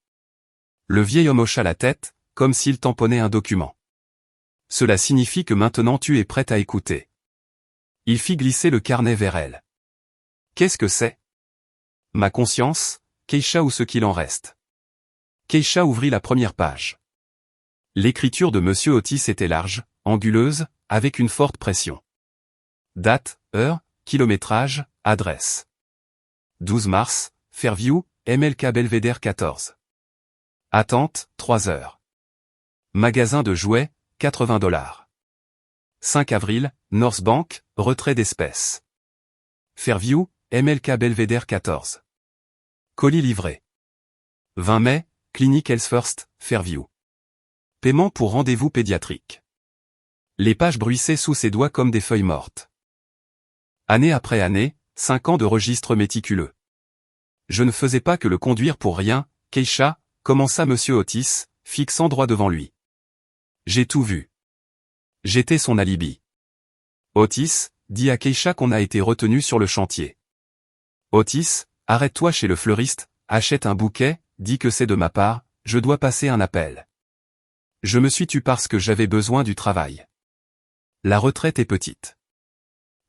Le vieil homme hocha la tête, comme s'il tamponnait un document. « Cela signifie que maintenant tu es prête à écouter. » Il fit glisser le carnet vers elle. « Qu'est-ce que c'est ? » ?»« Ma conscience, Keisha ou ce qu'il en reste. » Keisha ouvrit la première page. L'écriture de Monsieur Otis était large, anguleuse, avec une forte pression. Date, heure, kilométrage, adresse. 12 mars, Fairview, MLK Belvedere 14. Attente, 3 heures. Magasin de jouets, $80. 5 avril, North Bank, retrait d'espèces. Fairview, MLK Belvedere 14. Colis livré. 20 mai, Clinique Health First, Fairview. Paiement pour rendez-vous pédiatrique. Les pages bruissaient sous ses doigts comme des feuilles mortes. Année après année, 5 ans de registre méticuleux. Je ne faisais pas que le conduire pour rien, Keisha, commença Monsieur Otis, fixant droit devant lui. J'ai tout vu. J'étais son alibi. Otis, dit à Keisha qu'on a été retenu sur le chantier. Otis, arrête-toi chez le fleuriste, achète un bouquet, dis que c'est de ma part, je dois passer un appel. Je me suis tu parce que j'avais besoin du travail. La retraite est petite.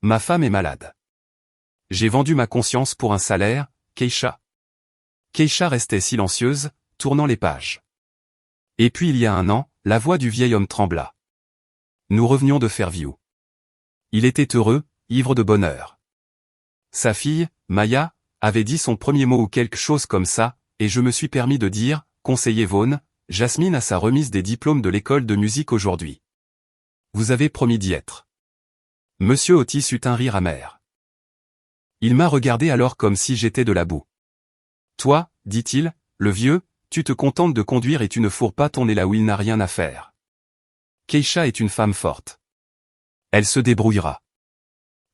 Ma femme est malade. J'ai vendu ma conscience pour un salaire, Keisha. Keisha restait silencieuse, tournant les pages. Et puis il y a 1 an, la voix du vieil homme trembla. Nous revenions de Fairview. Il était heureux, ivre de bonheur. Sa fille, Maya, avait dit son premier mot ou quelque chose comme ça, et je me suis permis de dire, conseiller Vaughn, Jasmine a sa remise des diplômes de l'école de musique aujourd'hui. Vous avez promis d'y être. Monsieur Otis eut un rire amer. Il m'a regardé alors comme si j'étais de la boue. Toi, dit-il, le vieux, tu te contentes de conduire et tu ne fourres pas ton nez là où il n'a rien à faire. Keisha est une femme forte. Elle se débrouillera.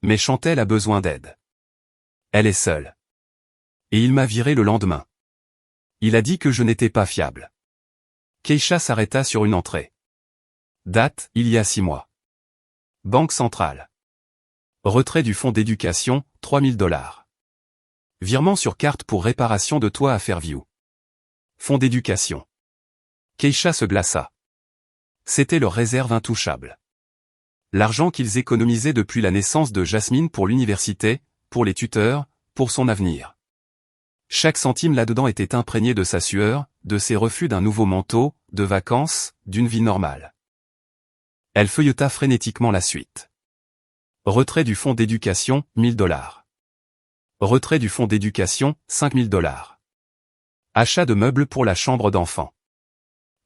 Mais Chantel a besoin d'aide. Elle est seule. Et il m'a viré le lendemain. Il a dit que je n'étais pas fiable. Keisha s'arrêta sur une entrée. Date, il y a 6 mois. Banque centrale. Retrait du fonds d'éducation, $3000. Virement sur carte pour réparation de toit à Fairview. Fonds d'éducation. Keisha se glaça. C'était leur réserve intouchable. L'argent qu'ils économisaient depuis la naissance de Jasmine pour l'université, pour les tuteurs, pour son avenir. Chaque centime là-dedans était imprégné de sa sueur, de ses refus d'un nouveau manteau, de vacances, d'une vie normale. Elle feuilleta frénétiquement la suite. Retrait du fonds d'éducation, $1000. Retrait du fonds d'éducation, $5000. Achat de meubles pour la chambre d'enfant.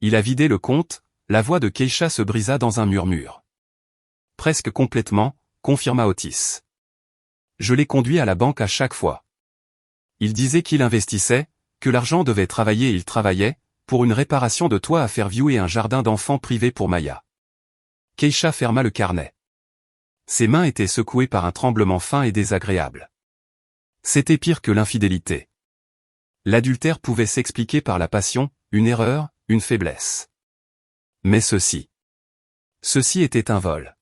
Il a vidé le compte, la voix de Keisha se brisa dans un murmure. Presque complètement, confirma Otis. Je l'ai conduit à la banque à chaque fois. Il disait qu'il investissait, que l'argent devait travailler et il travaillait, pour une réparation de toit à Fairview et un jardin d'enfants privé pour Maya. Keisha ferma le carnet. Ses mains étaient secouées par un tremblement fin et désagréable. C'était pire que l'infidélité. L'adultère pouvait s'expliquer par la passion, une erreur, une faiblesse. Mais ceci était un vol.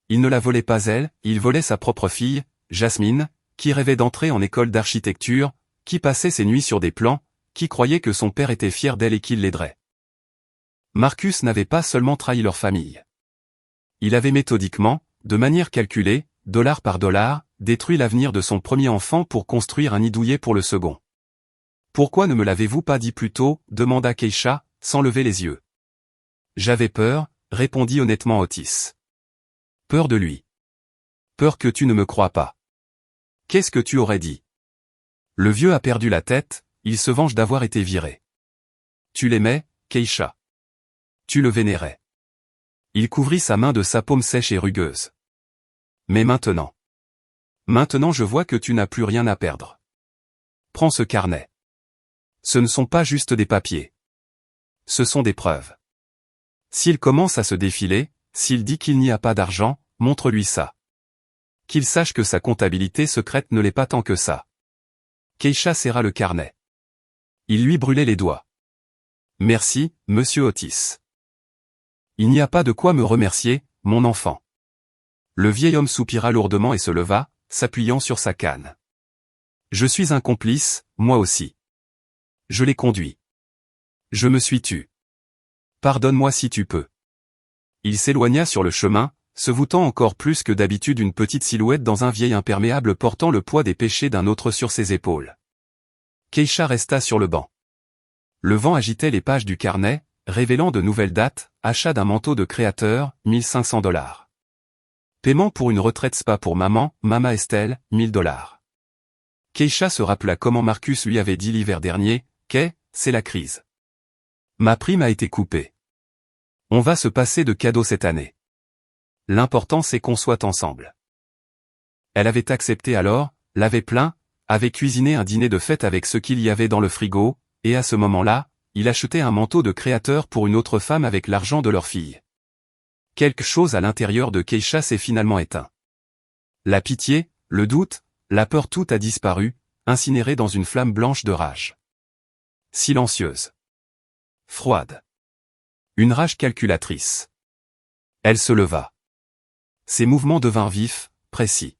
Il ne la volait pas elle, il volait sa propre fille, Jasmine, qui rêvait d'entrer en école d'architecture, qui passait ses nuits sur des plans, qui croyait que son père était fier d'elle et qu'il l'aiderait. Marcus n'avait pas seulement trahi leur famille. Il avait méthodiquement, de manière calculée, dollar par dollar, détruit l'avenir de son premier enfant pour construire un nid douillet pour le second. Pourquoi ne me l'avez-vous pas dit plus tôt, demanda Keisha, sans lever les yeux. J'avais peur, répondit honnêtement Otis. Peur de lui. Peur que tu ne me crois pas. Qu'est-ce que tu aurais dit? Le vieux a perdu la tête, il se venge d'avoir été viré. Tu l'aimais, Keisha. Tu le vénérais. Il couvrit sa main de sa paume sèche et rugueuse. Mais maintenant. Maintenant je vois que tu n'as plus rien à perdre. Prends ce carnet. Ce ne sont pas juste des papiers. Ce sont des preuves. S'il commence à se défiler, s'il dit qu'il n'y a pas d'argent, montre-lui ça. Qu'il sache que sa comptabilité secrète ne l'est pas tant que ça. Keisha serra le carnet. Il lui brûlait les doigts. Merci, monsieur Otis. Il n'y a pas de quoi me remercier, mon enfant. Le vieil homme soupira lourdement et se leva, s'appuyant sur sa canne. Je suis un complice, moi aussi. Je l'ai conduit. Je me suis tu. Pardonne-moi si tu peux. Il s'éloigna sur le chemin, se voûtant encore plus que d'habitude une petite silhouette dans un vieil imperméable portant le poids des péchés d'un autre sur ses épaules. Keisha resta sur le banc. Le vent agitait les pages du carnet, révélant de nouvelles dates, achat d'un manteau de créateur, $1500. Paiement pour une retraite spa pour maman, Mama Estelle, $1000. Keisha se rappela comment Marcus lui avait dit l'hiver dernier, c'est la crise. Ma prime a été coupée. On va se passer de cadeaux cette année. L'important c'est qu'on soit ensemble. Elle avait accepté alors, l'avait plaint, avait cuisiné un dîner de fête avec ce qu'il y avait dans le frigo, et à ce moment-là, il achetait un manteau de créateur pour une autre femme avec l'argent de leur fille. Quelque chose à l'intérieur de Keisha s'est finalement éteint. La pitié, le doute, la peur, tout a disparu, incinéré dans une flamme blanche de rage. Silencieuse. Froide. Une rage calculatrice. Elle se leva. Ses mouvements devinrent vifs, précis.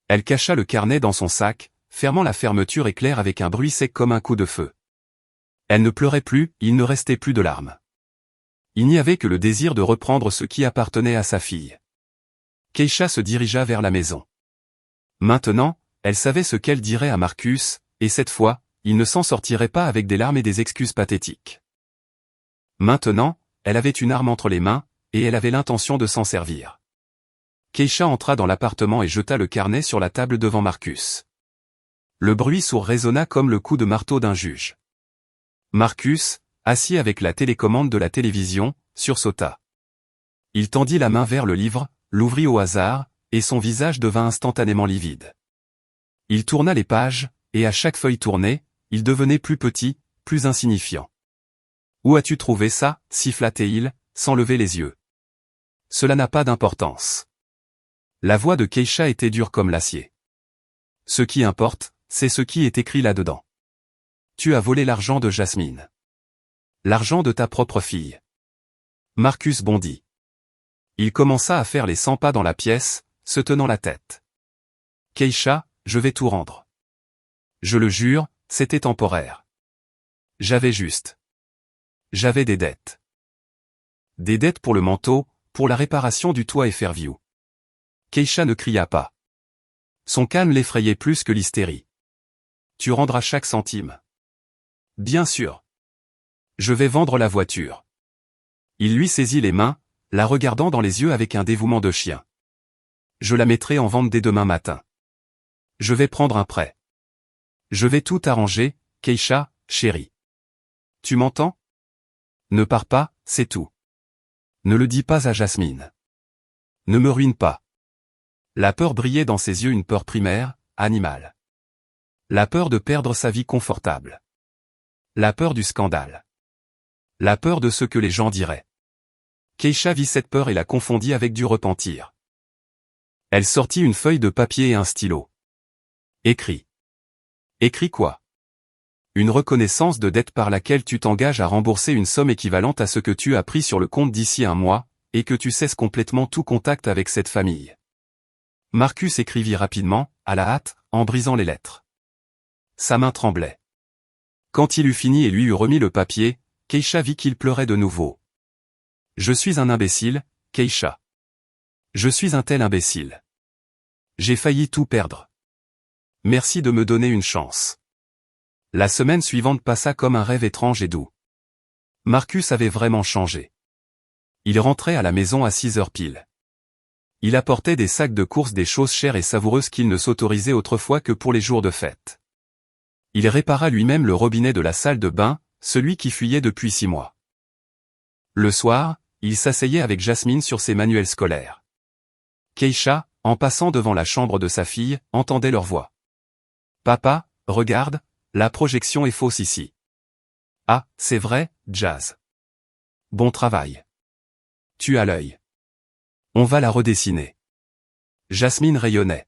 Elle cacha le carnet dans son sac, fermant la fermeture éclair avec un bruit sec comme un coup de feu. Elle ne pleurait plus, il ne restait plus de larmes. Il n'y avait que le désir de reprendre ce qui appartenait à sa fille. Keisha se dirigea vers la maison. Maintenant, elle savait ce qu'elle dirait à Marcus, et cette fois, il ne s'en sortirait pas avec des larmes et des excuses pathétiques. Maintenant, elle avait une arme entre les mains, et elle avait l'intention de s'en servir. Keisha entra dans l'appartement et jeta le carnet sur la table devant Marcus. Le bruit sourd résonna comme le coup de marteau d'un juge. Marcus, assis avec la télécommande de la télévision, sursauta. Il tendit la main vers le livre, l'ouvrit au hasard, et son visage devint instantanément livide. Il tourna les pages, et à chaque feuille tournée, il devenait plus petit, plus insignifiant. « Où as-tu trouvé ça » siffla-t-il, sans lever les yeux. « Cela n'a pas d'importance. » La voix de Keisha était dure comme l'acier. « Ce qui importe, c'est ce qui est écrit là-dedans. Tu as volé l'argent de Jasmine. L'argent de ta propre fille. » Marcus bondit. Il commença à faire les 100 pas dans la pièce, se tenant la tête. « Keisha, je vais tout rendre. Je le jure, c'était temporaire. J'avais des dettes. Des dettes pour le manteau, pour la réparation du toit et Fairview. » Keisha ne cria pas. Son calme l'effrayait plus que l'hystérie. « Tu rendras chaque centime. »« Bien sûr. Je vais vendre la voiture. » Il lui saisit les mains, la regardant dans les yeux avec un dévouement de chien. « Je la mettrai en vente dès demain matin. Je vais prendre un prêt. Je vais tout arranger, Keisha, chérie. Tu m'entends? Ne pars pas, c'est tout. Ne le dis pas à Jasmine. Ne me ruine pas. » La peur brillait dans ses yeux, une peur primaire, animale. La peur de perdre sa vie confortable. La peur du scandale. La peur de ce que les gens diraient. Keisha vit cette peur et la confondit avec du repentir. Elle sortit une feuille de papier et un stylo. Écris. Écris quoi? Une reconnaissance de dette par laquelle tu t'engages à rembourser une somme équivalente à ce que tu as pris sur le compte d'ici un mois, et que tu cesses complètement tout contact avec cette famille. Marcus écrivit rapidement, à la hâte, en brisant les lettres. Sa main tremblait. Quand il eut fini et lui eut remis le papier, Keisha vit qu'il pleurait de nouveau. « Je suis un imbécile, Keisha. Je suis un tel imbécile. J'ai failli tout perdre. Merci de me donner une chance. » La semaine suivante passa comme un rêve étrange et doux. Marcus avait vraiment changé. Il rentrait à la maison à 6 heures pile. Il apportait des sacs de courses, des choses chères et savoureuses qu'il ne s'autorisait autrefois que pour les jours de fête. Il répara lui-même le robinet de la salle de bain, celui qui fuyait depuis 6 mois. Le soir, il s'asseyait avec Jasmine sur ses manuels scolaires. Keisha, en passant devant la chambre de sa fille, entendait leur voix. « Papa, regarde, la projection est fausse ici. »« Ah, c'est vrai, Jazz. Bon travail. Tu as l'œil. On va la redessiner. » Jasmine rayonnait.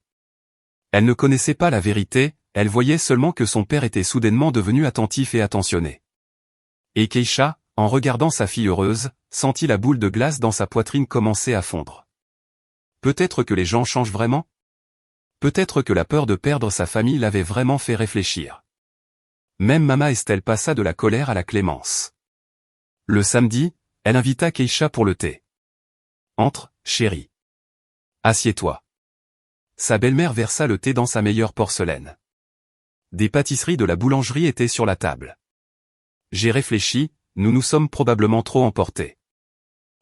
Elle ne connaissait pas la vérité, elle voyait seulement que son père était soudainement devenu attentif et attentionné. Et Keisha, en regardant sa fille heureuse, sentit la boule de glace dans sa poitrine commencer à fondre. Peut-être que les gens changent vraiment? Peut-être que la peur de perdre sa famille l'avait vraiment fait réfléchir. Même Mama Estelle passa de la colère à la clémence. Le samedi, elle invita Keisha pour le thé. « Entre, chérie. Assieds-toi. » Sa belle-mère versa le thé dans sa meilleure porcelaine. Des pâtisseries de la boulangerie étaient sur la table. « J'ai réfléchi, nous nous sommes probablement trop emportés.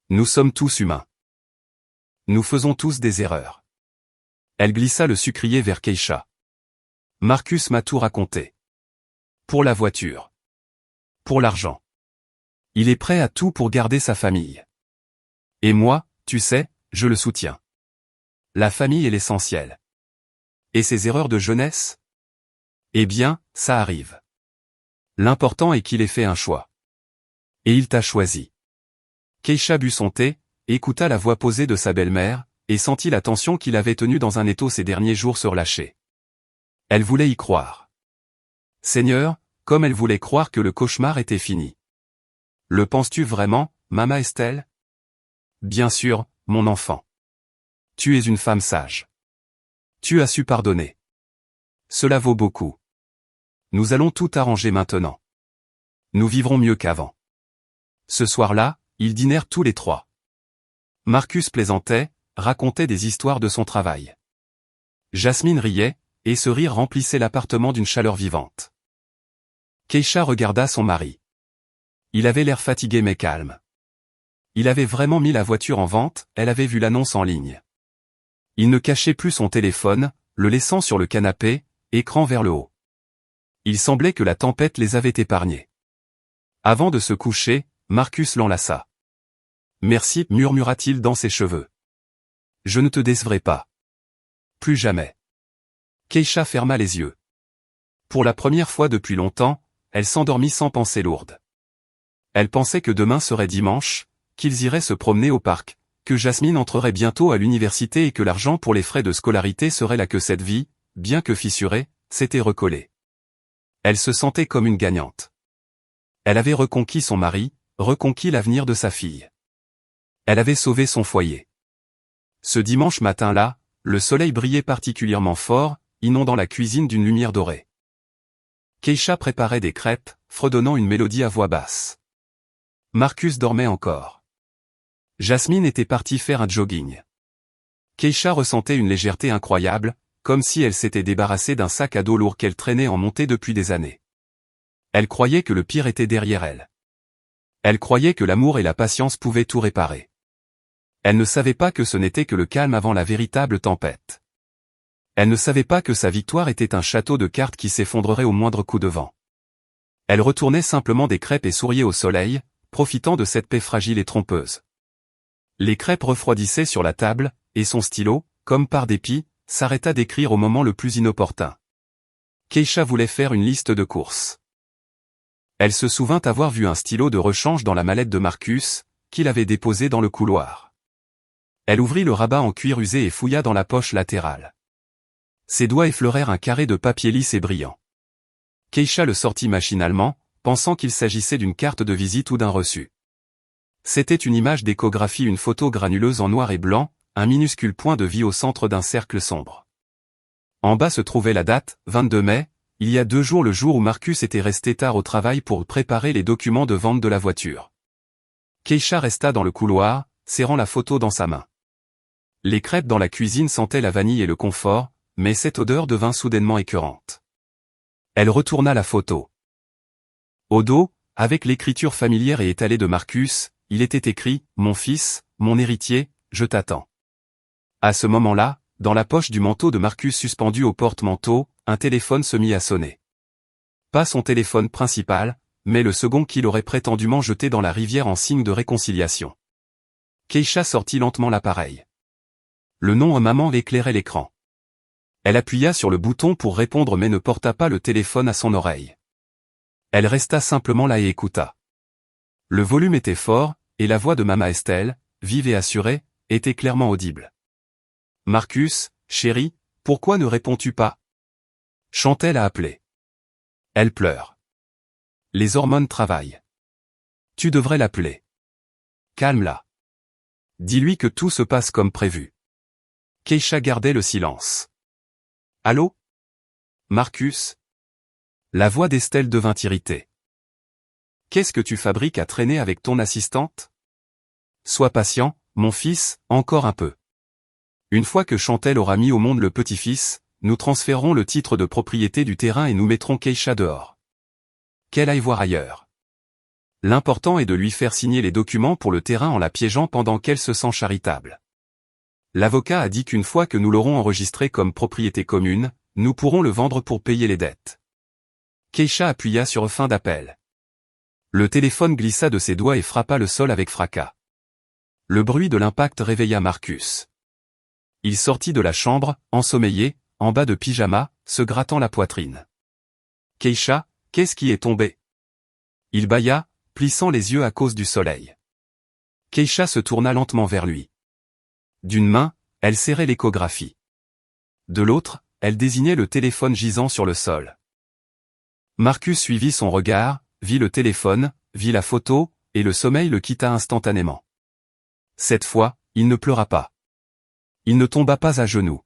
Nous sommes tous humains. Nous faisons tous des erreurs. » Elle glissa le sucrier vers Keisha. « Marcus m'a tout raconté. Pour la voiture. Pour l'argent. Il est prêt à tout pour garder sa famille. Et moi, tu sais, je le soutiens. La famille est l'essentiel. Et ses erreurs de jeunesse? Eh bien, ça arrive. L'important est qu'il ait fait un choix. Et il t'a choisi. » Keisha but son thé, écouta la voix posée de sa belle-mère, et sentit la tension qu'il avait tenue dans un étau ces derniers jours se relâcher. Elle voulait y croire. Seigneur, comme elle voulait croire que le cauchemar était fini. « Le penses-tu vraiment, Mama Estelle? » « Bien sûr, mon enfant. Tu es une femme sage. Tu as su pardonner. Cela vaut beaucoup. Nous allons tout arranger maintenant. Nous vivrons mieux qu'avant. » Ce soir-là, ils dînèrent tous les trois. Marcus plaisantait, racontait des histoires de son travail. Jasmine riait, et ce rire remplissait l'appartement d'une chaleur vivante. Keisha regarda son mari. Il avait l'air fatigué mais calme. Il avait vraiment mis la voiture en vente, elle avait vu l'annonce en ligne. Il ne cachait plus son téléphone, le laissant sur le canapé, écran vers le haut. Il semblait que la tempête les avait épargnés. Avant de se coucher, Marcus l'enlaça. Merci, murmura-t-il dans ses cheveux. Je ne te décevrai pas. Plus jamais. Keisha ferma les yeux. Pour la première fois depuis longtemps, elle s'endormit sans pensée lourde. Elle pensait que demain serait dimanche, qu'ils iraient se promener au parc, que Jasmine entrerait bientôt à l'université et que l'argent pour les frais de scolarité serait là, que cette vie, bien que fissurée, s'était recollée. Elle se sentait comme une gagnante. Elle avait reconquis son mari, reconquis l'avenir de sa fille. Elle avait sauvé son foyer. Ce dimanche matin-là, le soleil brillait particulièrement fort, inondant la cuisine d'une lumière dorée. Keisha préparait des crêpes, fredonnant une mélodie à voix basse. Marcus dormait encore. Jasmine était partie faire un jogging. Keisha ressentait une légèreté incroyable, comme si elle s'était débarrassée d'un sac à dos lourd qu'elle traînait en montée depuis des années. Elle croyait que le pire était derrière elle. Elle croyait que l'amour et la patience pouvaient tout réparer. Elle ne savait pas que ce n'était que le calme avant la véritable tempête. Elle ne savait pas que sa victoire était un château de cartes qui s'effondrerait au moindre coup de vent. Elle retournait simplement des crêpes et souriait au soleil, profitant de cette paix fragile et trompeuse. Les crêpes refroidissaient sur la table, et son stylo, comme par dépit, s'arrêta d'écrire au moment le plus inopportun. Keisha voulait faire une liste de courses. Elle se souvint avoir vu un stylo de rechange dans la mallette de Marcus, qu'il avait déposé dans le couloir. Elle ouvrit le rabat en cuir usé et fouilla dans la poche latérale. Ses doigts effleurèrent un carré de papier lisse et brillant. Keisha le sortit machinalement, pensant qu'il s'agissait d'une carte de visite ou d'un reçu. C'était une image d'échographie, une photo granuleuse en noir et blanc, un minuscule point de vie au centre d'un cercle sombre. En bas se trouvait la date, 22 mai, il y a 2 jours, le jour où Marcus était resté tard au travail pour préparer les documents de vente de la voiture. Keisha resta dans le couloir, serrant la photo dans sa main. Les crêpes dans la cuisine sentaient la vanille et le confort, mais cette odeur devint soudainement écœurante. Elle retourna la photo. Au dos, avec l'écriture familière et étalée de Marcus, il était écrit « Mon fils, mon héritier, je t'attends ». À ce moment-là, dans la poche du manteau de Marcus suspendu au porte-manteau, un téléphone se mit à sonner. Pas son téléphone principal, mais le second qu'il aurait prétendument jeté dans la rivière en signe de réconciliation. Keisha sortit lentement l'appareil. Le nom « Maman » éclairait l'écran. Elle appuya sur le bouton pour répondre mais ne porta pas le téléphone à son oreille. Elle resta simplement là et écouta. Le volume était fort, et la voix de Maman Estelle, vive et assurée, était clairement audible. « Marcus, chéri, pourquoi ne réponds-tu pas » Chantelle a appelé. Elle pleure. Les hormones travaillent. Tu devrais l'appeler. Calme-la. Dis-lui que tout se passe comme prévu. Keisha gardait le silence. Allô ? Marcus ? La voix d'Estelle devint irritée. Qu'est-ce que tu fabriques à traîner avec ton assistante ? Sois patient, mon fils, encore un peu. Une fois que Chantelle aura mis au monde le petit-fils, nous transférerons le titre de propriété du terrain et nous mettrons Keisha dehors. Qu'elle aille voir ailleurs. L'important est de lui faire signer les documents pour le terrain en la piégeant pendant qu'elle se sent charitable. L'avocat a dit qu'une fois que nous l'aurons enregistré comme propriété commune, nous pourrons le vendre pour payer les dettes. Keisha appuya sur fin d'appel. Le téléphone glissa de ses doigts et frappa le sol avec fracas. Le bruit de l'impact réveilla Marcus. Il sortit de la chambre, ensommeillé, en bas de pyjama, se grattant la poitrine. « Keisha, qu'est-ce qui est tombé ?» Il bâilla, plissant les yeux à cause du soleil. Keisha se tourna lentement vers lui. D'une main, elle serrait l'échographie. De l'autre, elle désignait le téléphone gisant sur le sol. Marcus suivit son regard, vit le téléphone, vit la photo, et le sommeil le quitta instantanément. Cette fois, il ne pleura pas. Il ne tomba pas à genoux.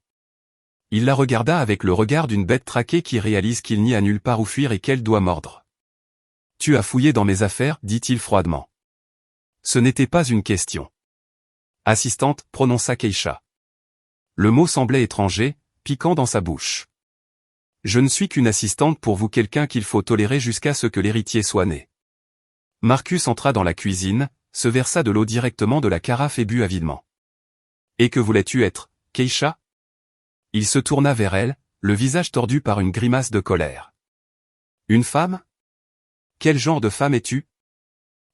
Il la regarda avec le regard d'une bête traquée qui réalise qu'il n'y a nulle part où fuir et qu'elle doit mordre. « Tu as fouillé dans mes affaires » dit-il froidement. Ce n'était pas une question. « Assistante » prononça Keisha. Le mot semblait étranger, piquant dans sa bouche. « Je ne suis qu'une assistante pour vous, quelqu'un qu'il faut tolérer jusqu'à ce que l'héritier soit né. » Marcus entra dans la cuisine, se versa de l'eau directement de la carafe et but avidement. « Et que voulais-tu être, Keisha ?» Il se tourna vers elle, le visage tordu par une grimace de colère. « Une femme ? Quel genre de femme es-tu ?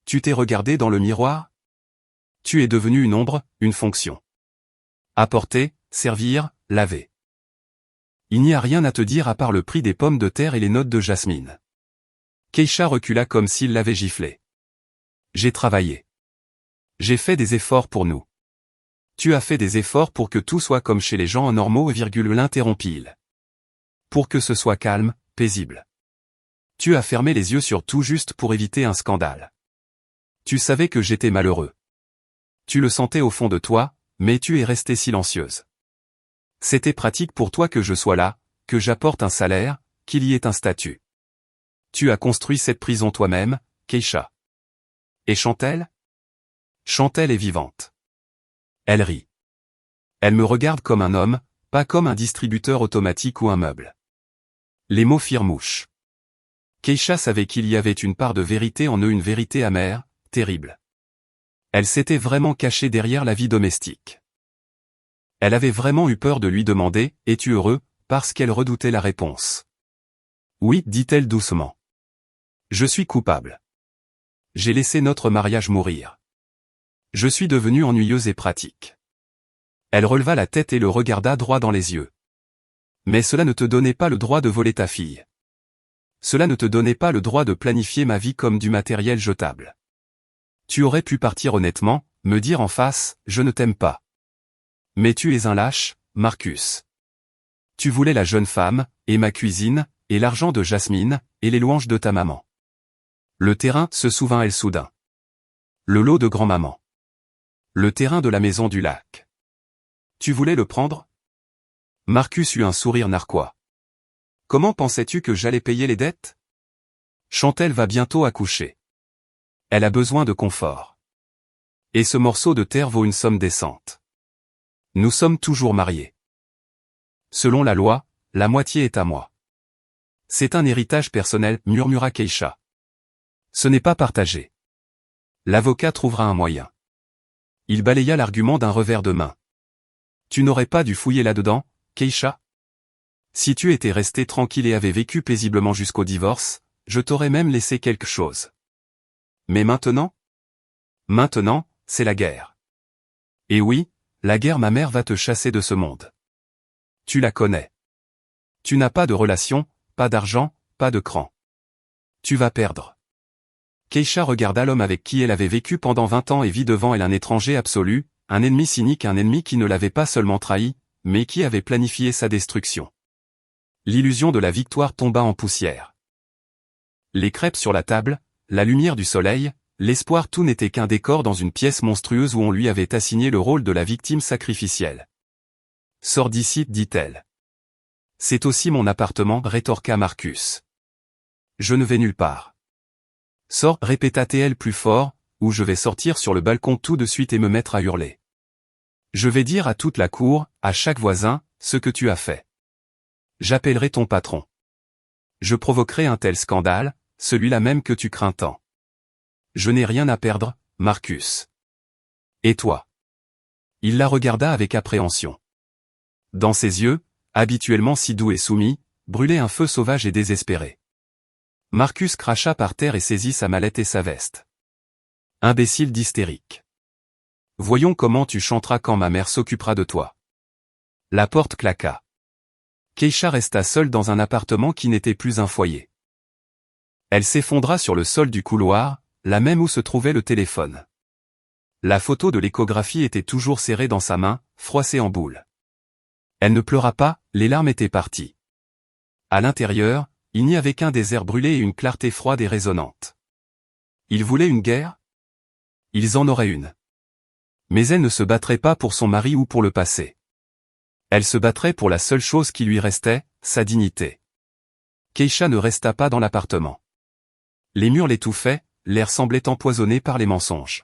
Tu t'es regardé dans le miroir? Tu es devenu une ombre, une fonction. Apporter, servir, laver. Il n'y a rien à te dire à part le prix des pommes de terre et les notes de Jasmine. Keisha recula comme s'il l'avait giflé. J'ai travaillé. J'ai fait des efforts pour nous. Tu as fait des efforts pour que tout soit comme chez les gens normaux, l'interrompit-il. Pour que ce soit calme, paisible. Tu as fermé les yeux sur tout juste pour éviter un scandale. Tu savais que j'étais malheureux. Tu le sentais au fond de toi, mais tu es restée silencieuse. C'était pratique pour toi que je sois là, que j'apporte un salaire, qu'il y ait un statut. Tu as construit cette prison toi-même, Keisha. Et Chantelle? Chantelle est vivante. Elle rit. Elle me regarde comme un homme, pas comme un distributeur automatique ou un meuble. Les mots firent mouche. Keisha savait qu'il y avait une part de vérité en eux, une vérité amère, terrible. Elle s'était vraiment cachée derrière la vie domestique. Elle avait vraiment eu peur de lui demander « Es-tu heureux ?» parce qu'elle redoutait la réponse. « Oui » dit-elle doucement. « Je suis coupable. J'ai laissé notre mariage mourir. Je suis devenue ennuyeuse et pratique. » Elle releva la tête et le regarda droit dans les yeux. « Mais cela ne te donnait pas le droit de voler ta fille. Cela ne te donnait pas le droit de planifier ma vie comme du matériel jetable. Tu aurais pu partir honnêtement, me dire en face, je ne t'aime pas. Mais tu es un lâche, Marcus. Tu voulais la jeune femme, et ma cuisine, et l'argent de Jasmine, et les louanges de ta maman. Le terrain, se souvint-elle soudain. Le lot de grand-maman. Le terrain de la maison du lac. Tu voulais le prendre? Marcus eut un sourire narquois. Comment pensais-tu que j'allais payer les dettes? Chantelle va bientôt accoucher. Elle a besoin de confort. Et ce morceau de terre vaut une somme décente. Nous sommes toujours mariés. Selon la loi, la moitié est à moi. C'est un héritage personnel, murmura Keisha. Ce n'est pas partagé. L'avocat trouvera un moyen. Il balaya l'argument d'un revers de main. Tu n'aurais pas dû fouiller là-dedans, Keisha? Si tu étais resté tranquille et avais vécu paisiblement jusqu'au divorce, je t'aurais même laissé quelque chose. Mais maintenant? Maintenant, c'est la guerre. Et oui, la guerre, ma mère va te chasser de ce monde. Tu la connais. Tu n'as pas de relation, pas d'argent, pas de cran. Tu vas perdre. Keisha regarda l'homme avec qui elle avait vécu pendant 20 ans et vit devant elle un étranger absolu, un ennemi cynique, un ennemi qui ne l'avait pas seulement trahi, mais qui avait planifié sa destruction. L'illusion de la victoire tomba en poussière. Les crêpes sur la table, la lumière du soleil, l'espoir, tout n'était qu'un décor dans une pièce monstrueuse où on lui avait assigné le rôle de la victime sacrificielle. « Sors d'ici » dit-elle. « C'est aussi mon appartement » rétorqua Marcus. « Je ne vais nulle part. »« Sors » répéta-t-elle plus fort, « ou je vais sortir sur le balcon tout de suite et me mettre à hurler. Je vais dire à toute la cour, à chaque voisin, ce que tu as fait. J'appellerai ton patron. Je provoquerai un tel scandale, celui-là même que tu crains tant. Je n'ai rien à perdre, Marcus. Et toi? » Il la regarda avec appréhension. Dans ses yeux, habituellement si doux et soumis, brûlait un feu sauvage et désespéré. Marcus cracha par terre et saisit sa mallette et sa veste. Imbécile d'hystérique. Voyons comment tu chanteras quand ma mère s'occupera de toi. La porte claqua. Keisha resta seule dans un appartement qui n'était plus un foyer. Elle s'effondra sur le sol du couloir, là même où se trouvait le téléphone. La photo de l'échographie était toujours serrée dans sa main, froissée en boule. Elle ne pleura pas, les larmes étaient parties. À l'intérieur, il n'y avait qu'un désert brûlé et une clarté froide et résonnante. Ils voulaient une guerre? Ils en auraient une. Mais elle ne se battrait pas pour son mari ou pour le passé. Elle se battrait pour la seule chose qui lui restait, sa dignité. Keisha ne resta pas dans l'appartement. Les murs l'étouffaient, l'air semblait empoisonné par les mensonges.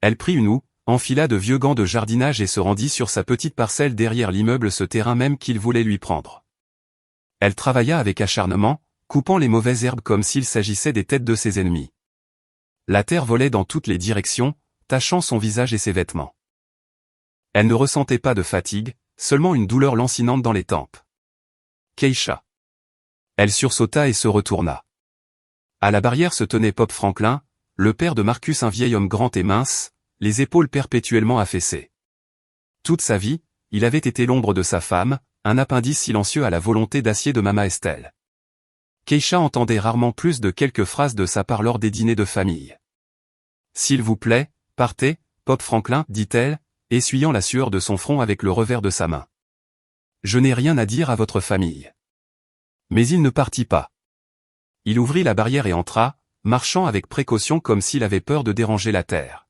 Elle prit une houe, enfila de vieux gants de jardinage et se rendit sur sa petite parcelle derrière l'immeuble, ce terrain même qu'il voulait lui prendre. Elle travailla avec acharnement, coupant les mauvaises herbes comme s'il s'agissait des têtes de ses ennemis. La terre volait dans toutes les directions, tachant son visage et ses vêtements. Elle ne ressentait pas de fatigue, seulement une douleur lancinante dans les tempes. Keisha. Elle sursauta et se retourna. À la barrière se tenait Pop Franklin, le père de Marcus, un vieil homme grand et mince, les épaules perpétuellement affaissées. Toute sa vie, il avait été l'ombre de sa femme, un appendice silencieux à la volonté d'acier de Mama Estelle. Keisha entendait rarement plus de quelques phrases de sa part lors des dîners de famille. « S'il vous plaît, partez, Pop Franklin, dit-elle, essuyant la sueur de son front avec le revers de sa main. Je n'ai rien à dire à votre famille. » Mais il ne partit pas. Il ouvrit la barrière et entra, marchant avec précaution comme s'il avait peur de déranger la terre.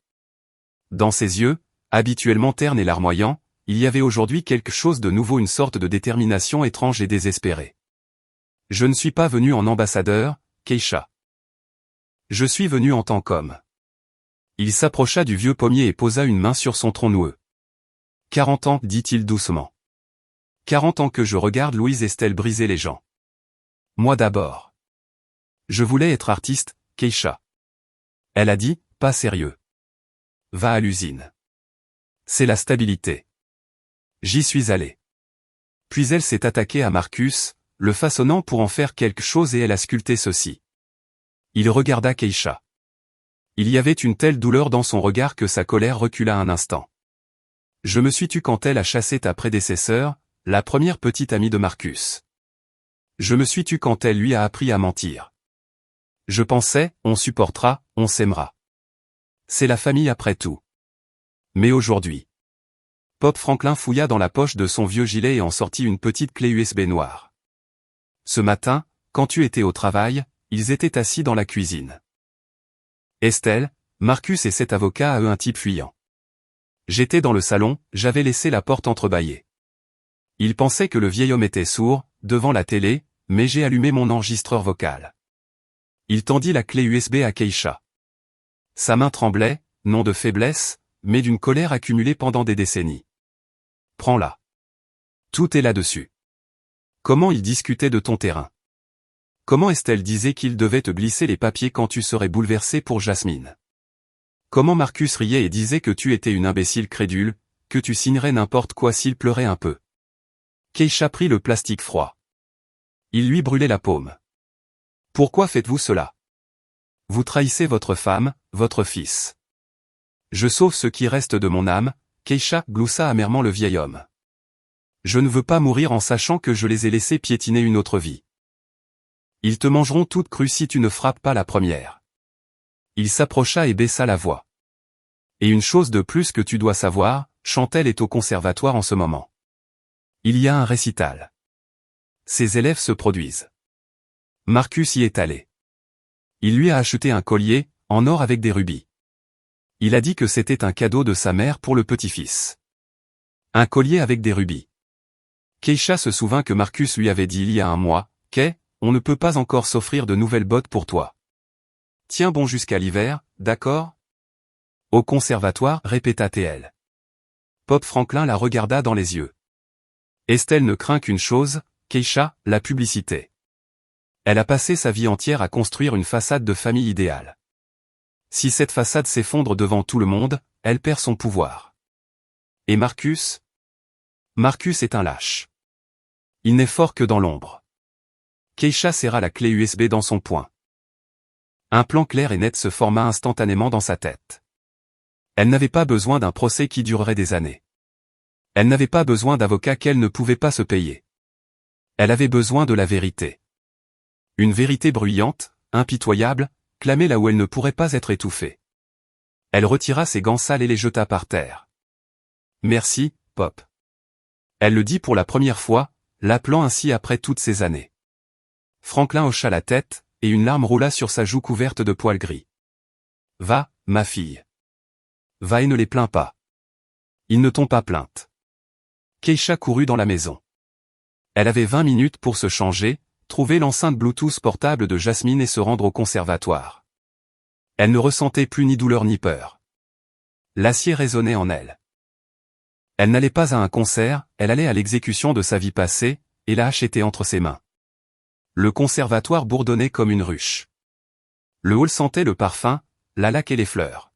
Dans ses yeux, habituellement ternes et larmoyants, il y avait aujourd'hui quelque chose de nouveau, une sorte de détermination étrange et désespérée. « Je ne suis pas venu en ambassadeur, Keisha. Je suis venu en tant qu'homme. » Il s'approcha du vieux pommier et posa une main sur son tronc noueux. « 40 ans, dit-il doucement. 40 ans que je regarde Louise Estelle briser les gens. Moi d'abord. Je voulais être artiste, Keisha. » Elle a dit, pas sérieux. « Va à l'usine. C'est la stabilité. » J'y suis allé. Puis elle s'est attaquée à Marcus, le façonnant pour en faire quelque chose, et elle a sculpté ceci. Il regarda Keisha. Il y avait une telle douleur dans son regard que sa colère recula un instant. « Je me suis tue quand elle a chassé ta prédécesseur, la première petite amie de Marcus. Je me suis tue quand elle lui a appris à mentir. Je pensais, on supportera, on s'aimera. C'est la famille après tout. Mais aujourd'hui... » Pop Franklin fouilla dans la poche de son vieux gilet et en sortit une petite clé USB noire. « Ce matin, quand tu étais au travail, ils étaient assis dans la cuisine. Estelle, Marcus et cet avocat à eux, un type fuyant. J'étais dans le salon, j'avais laissé la porte entrebâillée. Ils pensaient que le vieil homme était sourd, devant la télé, mais j'ai allumé mon enregistreur vocal. » Il tendit la clé USB à Keisha. Sa main tremblait, non de faiblesse, mais d'une colère accumulée pendant des décennies. « Prends-la. Tout est là-dessus. Comment il discutait de ton terrain. Comment Estelle disait qu'il devait te glisser les papiers quand tu serais bouleversé pour Jasmine. Comment Marcus riait et disait que tu étais une imbécile crédule, que tu signerais n'importe quoi s'il pleurait un peu. » Keisha prit le plastique froid. Il lui brûlait la paume. « Pourquoi faites-vous cela? Vous trahissez votre femme, votre fils. » « Je sauve ce qui reste de mon âme, » Keisha, gloussa amèrement le vieil homme. « Je ne veux pas mourir en sachant que je les ai laissés piétiner une autre vie. Ils te mangeront toutes crues si tu ne frappes pas la première. » Il s'approcha et baissa la voix. « Et une chose de plus que tu dois savoir, Chantelle est au conservatoire en ce moment. Il y a un récital. Ses élèves se produisent. Marcus y est allé. Il lui a acheté un collier, en or avec des rubis. Il a dit que c'était un cadeau de sa mère pour le petit-fils. Un collier avec des rubis. » Keisha se souvint que Marcus lui avait dit il y a un mois, « Kay, on ne peut pas encore s'offrir de nouvelles bottes pour toi. Tiens bon jusqu'à l'hiver, d'accord ?» « Au conservatoire, répéta-t-elle. Pop Franklin la regarda dans les yeux. « Estelle ne craint qu'une chose, Keisha, la publicité. Elle a passé sa vie entière à construire une façade de famille idéale. Si cette façade s'effondre devant tout le monde, elle perd son pouvoir. Et Marcus? Marcus est un lâche. Il n'est fort que dans l'ombre. » Keisha serra la clé USB dans son poing. Un plan clair et net se forma instantanément dans sa tête. Elle n'avait pas besoin d'un procès qui durerait des années. Elle n'avait pas besoin d'avocats qu'elle ne pouvait pas se payer. Elle avait besoin de la vérité. Une vérité bruyante, impitoyable, clamée là où elle ne pourrait pas être étouffée. Elle retira ses gants sales et les jeta par terre. « Merci, Pop. » Elle le dit pour la première fois, l'appelant ainsi après toutes ces années. Franklin hocha la tête, et une larme roula sur sa joue couverte de poils gris. « Va, ma fille. Va et ne les plains pas. Ils ne t'ont pas plainte. » Keisha courut dans la maison. Elle avait 20 minutes pour se changer, trouver l'enceinte Bluetooth portable de Jasmine et se rendre au conservatoire. Elle ne ressentait plus ni douleur ni peur. L'acier résonnait en elle. Elle n'allait pas à un concert, elle allait à l'exécution de sa vie passée, et la hache était entre ses mains. Le conservatoire bourdonnait comme une ruche. Le hall sentait le parfum, la laque et les fleurs.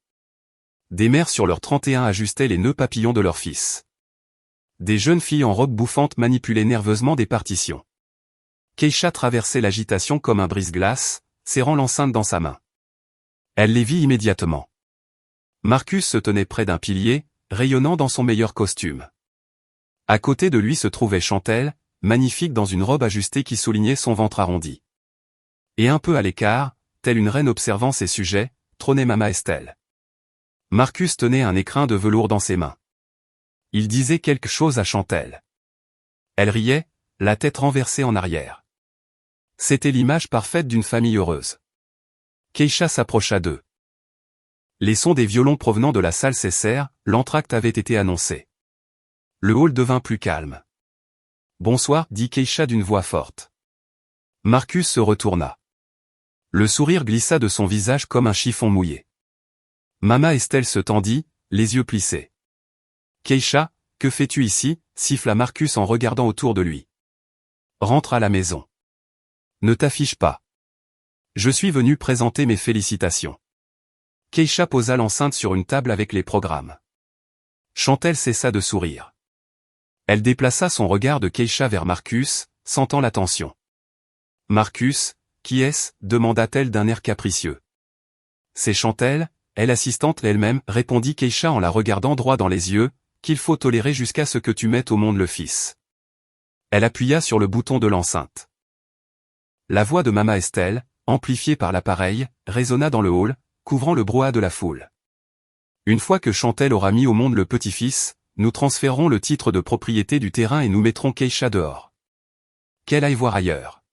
Des mères sur leurs 31 ajustaient les nœuds papillons de leurs fils. Des jeunes filles en robe bouffante manipulaient nerveusement des partitions. Keisha traversait l'agitation comme un brise-glace, serrant l'enceinte dans sa main. Elle les vit immédiatement. Marcus se tenait près d'un pilier, rayonnant dans son meilleur costume. À côté de lui se trouvait Chantelle, magnifique dans une robe ajustée qui soulignait son ventre arrondi. Et un peu à l'écart, telle une reine observant ses sujets, trônait Mama Estelle. Marcus tenait un écrin de velours dans ses mains. Il disait quelque chose à Chantelle. Elle riait, la tête renversée en arrière. C'était l'image parfaite d'une famille heureuse. Keisha s'approcha d'eux. Les sons des violons provenant de la salle cessèrent, l'entracte avait été annoncé. Le hall devint plus calme. « Bonsoir » dit Keisha d'une voix forte. Marcus se retourna. Le sourire glissa de son visage comme un chiffon mouillé. Mama Estelle se tendit, les yeux plissés. « Keisha, que fais-tu ici » siffla Marcus en regardant autour de lui. « Rentre à la maison. Ne t'affiche pas. Je suis venu présenter mes félicitations. » Keisha posa l'enceinte sur une table avec les programmes. Chantelle cessa de sourire. Elle déplaça son regard de Keisha vers Marcus, sentant la tension. « Marcus, qui est-ce » demanda-t-elle d'un air capricieux. « C'est Chantelle, elle assistante elle-même » répondit Keisha en la regardant droit dans les yeux, « qu'il faut tolérer jusqu'à ce que tu mettes au monde le fils. » Elle appuya sur le bouton de l'enceinte. La voix de Mama Estelle, amplifiée par l'appareil, résonna dans le hall, couvrant le brouhaha de la foule. Une fois que Chantelle aura mis au monde le petit-fils, nous transférerons le titre de propriété du terrain et nous mettrons Keisha dehors. Qu'elle aille voir ailleurs.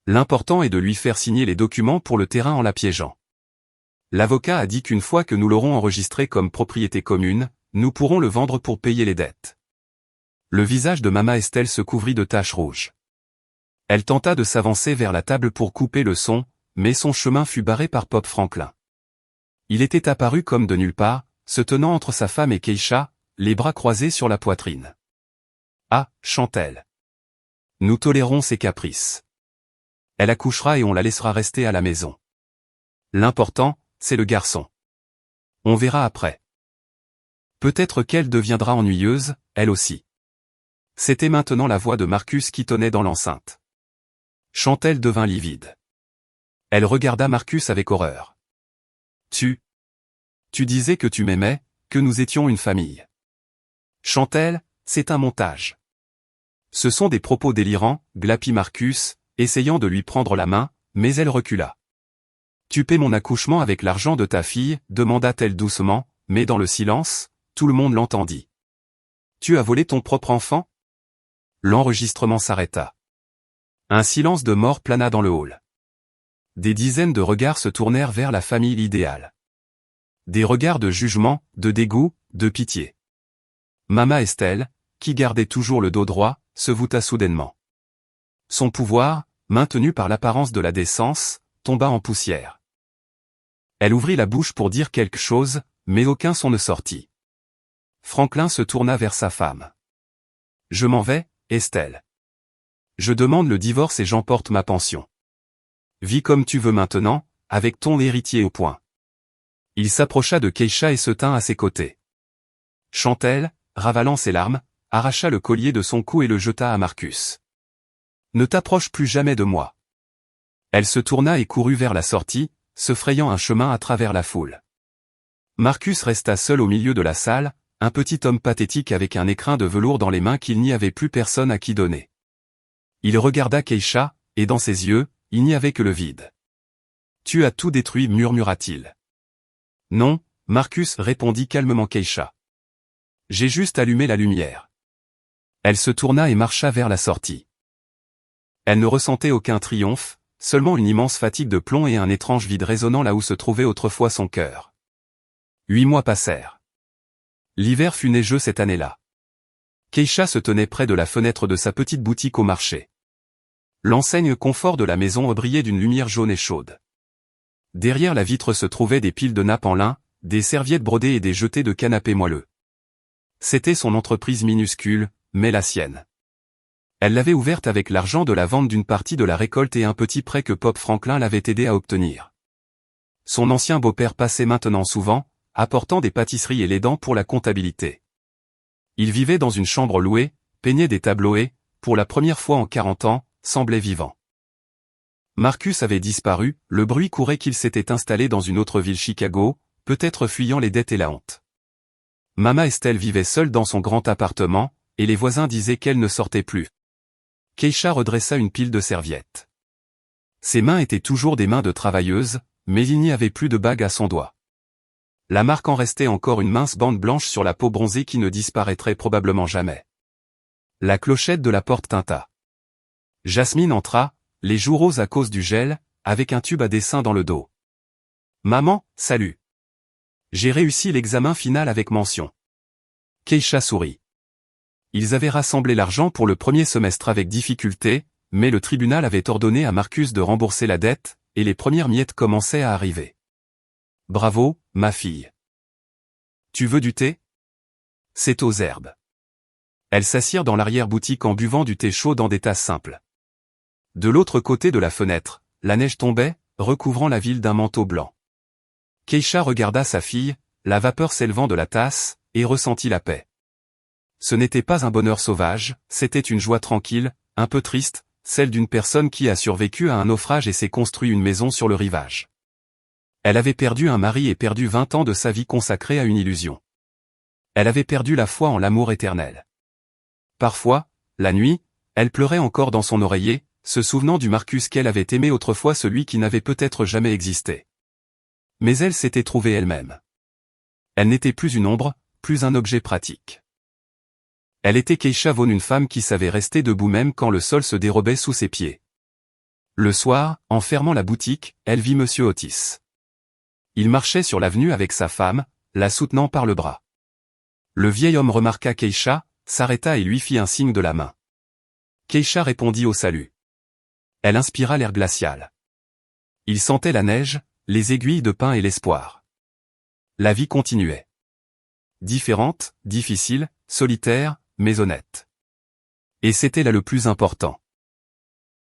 L'important est de lui faire signer les documents pour le terrain en la piégeant. L'avocat a dit qu'une fois que nous l'aurons enregistré comme propriété commune, nous pourrons le vendre pour payer les dettes. Le visage de Mama Estelle se couvrit de taches rouges. Elle tenta de s'avancer vers la table pour couper le son, mais son chemin fut barré par Pop Franklin. Il était apparu comme de nulle part, se tenant entre sa femme et Keisha, les bras croisés sur la poitrine. « Ah, Chantelle. Nous tolérons ses caprices. Elle accouchera et on la laissera rester à la maison. L'important, c'est le garçon. On verra après. Peut-être qu'elle deviendra ennuyeuse, elle aussi. » C'était maintenant la voix de Marcus qui tonnait dans l'enceinte. Chantelle devint livide. Elle regarda Marcus avec horreur. « Tu disais que tu m'aimais, que nous étions une famille. » Chantelle, c'est un montage. Ce sont des propos délirants, glapit Marcus, essayant de lui prendre la main, mais elle recula. « Tu paies mon accouchement avec l'argent de ta fille » demanda-t-elle doucement, mais dans le silence, tout le monde l'entendit. « Tu as volé ton propre enfant » L'enregistrement s'arrêta. Un silence de mort plana dans le hall. Des dizaines de regards se tournèrent vers la famille idéale. Des regards de jugement, de dégoût, de pitié. Mama Estelle, qui gardait toujours le dos droit, se voûta soudainement. Son pouvoir, maintenu par l'apparence de la décence, tomba en poussière. Elle ouvrit la bouche pour dire quelque chose, mais aucun son ne sortit. Franklin se tourna vers sa femme. « Je m'en vais, Estelle. Je demande le divorce et j'emporte ma pension. Vis comme tu veux maintenant, avec ton héritier au point. » Il s'approcha de Keisha et se tint à ses côtés. Chantelle, ravalant ses larmes, arracha le collier de son cou et le jeta à Marcus. « Ne t'approche plus jamais de moi. » Elle se tourna et courut vers la sortie, se frayant un chemin à travers la foule. Marcus resta seul au milieu de la salle, un petit homme pathétique avec un écrin de velours dans les mains qu'il n'y avait plus personne à qui donner. Il regarda Keisha, et dans ses yeux, il n'y avait que le vide. « Tu as tout détruit » murmura-t-il. « Non, Marcus » répondit calmement Keisha. « J'ai juste allumé la lumière. » Elle se tourna et marcha vers la sortie. Elle ne ressentait aucun triomphe, seulement une immense fatigue de plomb et un étrange vide résonnant là où se trouvait autrefois son cœur. 8 mois passèrent. L'hiver fut neigeux cette année-là. Keisha se tenait près de la fenêtre de sa petite boutique au marché. L'enseigne confort de la maison brillait d'une lumière jaune et chaude. Derrière la vitre se trouvaient des piles de nappes en lin, des serviettes brodées et des jetés de canapés moelleux. C'était son entreprise minuscule, mais la sienne. Elle l'avait ouverte avec l'argent de la vente d'une partie de la récolte et un petit prêt que Pop Franklin l'avait aidé à obtenir. Son ancien beau-père passait maintenant souvent, apportant des pâtisseries et l'aidant pour la comptabilité. Il vivait dans une chambre louée, peignait des tableaux et, pour la première fois en 40 ans, semblait vivant. Marcus avait disparu, le bruit courait qu'il s'était installé dans une autre ville Chicago, peut-être fuyant les dettes et la honte. Mama Estelle vivait seule dans son grand appartement, et les voisins disaient qu'elle ne sortait plus. Keisha redressa une pile de serviettes. Ses mains étaient toujours des mains de travailleuse, mais il n'y avait plus de bague à son doigt. La marque en restait encore une mince bande blanche sur la peau bronzée qui ne disparaîtrait probablement jamais. La clochette de la porte tinta. Jasmine entra, les joues roses à cause du gel, avec un tube à dessin dans le dos. « Maman, salut. J'ai réussi l'examen final avec mention. » Keisha sourit. Ils avaient rassemblé l'argent pour le premier semestre avec difficulté, mais le tribunal avait ordonné à Marcus de rembourser la dette, et les premières miettes commençaient à arriver. « Bravo, ma fille. Tu veux du thé ? C'est aux herbes. » Elles s'assirent dans l'arrière-boutique en buvant du thé chaud dans des tasses simples. De l'autre côté de la fenêtre, la neige tombait, recouvrant la ville d'un manteau blanc. Keisha regarda sa fille, la vapeur s'élevant de la tasse, et ressentit la paix. Ce n'était pas un bonheur sauvage, c'était une joie tranquille, un peu triste, celle d'une personne qui a survécu à un naufrage et s'est construit une maison sur le rivage. Elle avait perdu un mari et perdu 20 ans de sa vie consacrée à une illusion. Elle avait perdu la foi en l'amour éternel. Parfois, la nuit, elle pleurait encore dans son oreiller, se souvenant du Marcus qu'elle avait aimé autrefois, celui qui n'avait peut-être jamais existé. Mais elle s'était trouvée elle-même. Elle n'était plus une ombre, plus un objet pratique. Elle était Keisha Vaughn, une femme qui savait rester debout même quand le sol se dérobait sous ses pieds. Le soir, en fermant la boutique, elle vit Monsieur Otis. Il marchait sur l'avenue avec sa femme, la soutenant par le bras. Le vieil homme remarqua Keisha, s'arrêta et lui fit un signe de la main. Keisha répondit au salut. Elle inspira l'air glacial. Il sentait la neige, les aiguilles de pin et l'espoir. La vie continuait. Différente, difficile, solitaire, mais honnête. Et c'était là le plus important.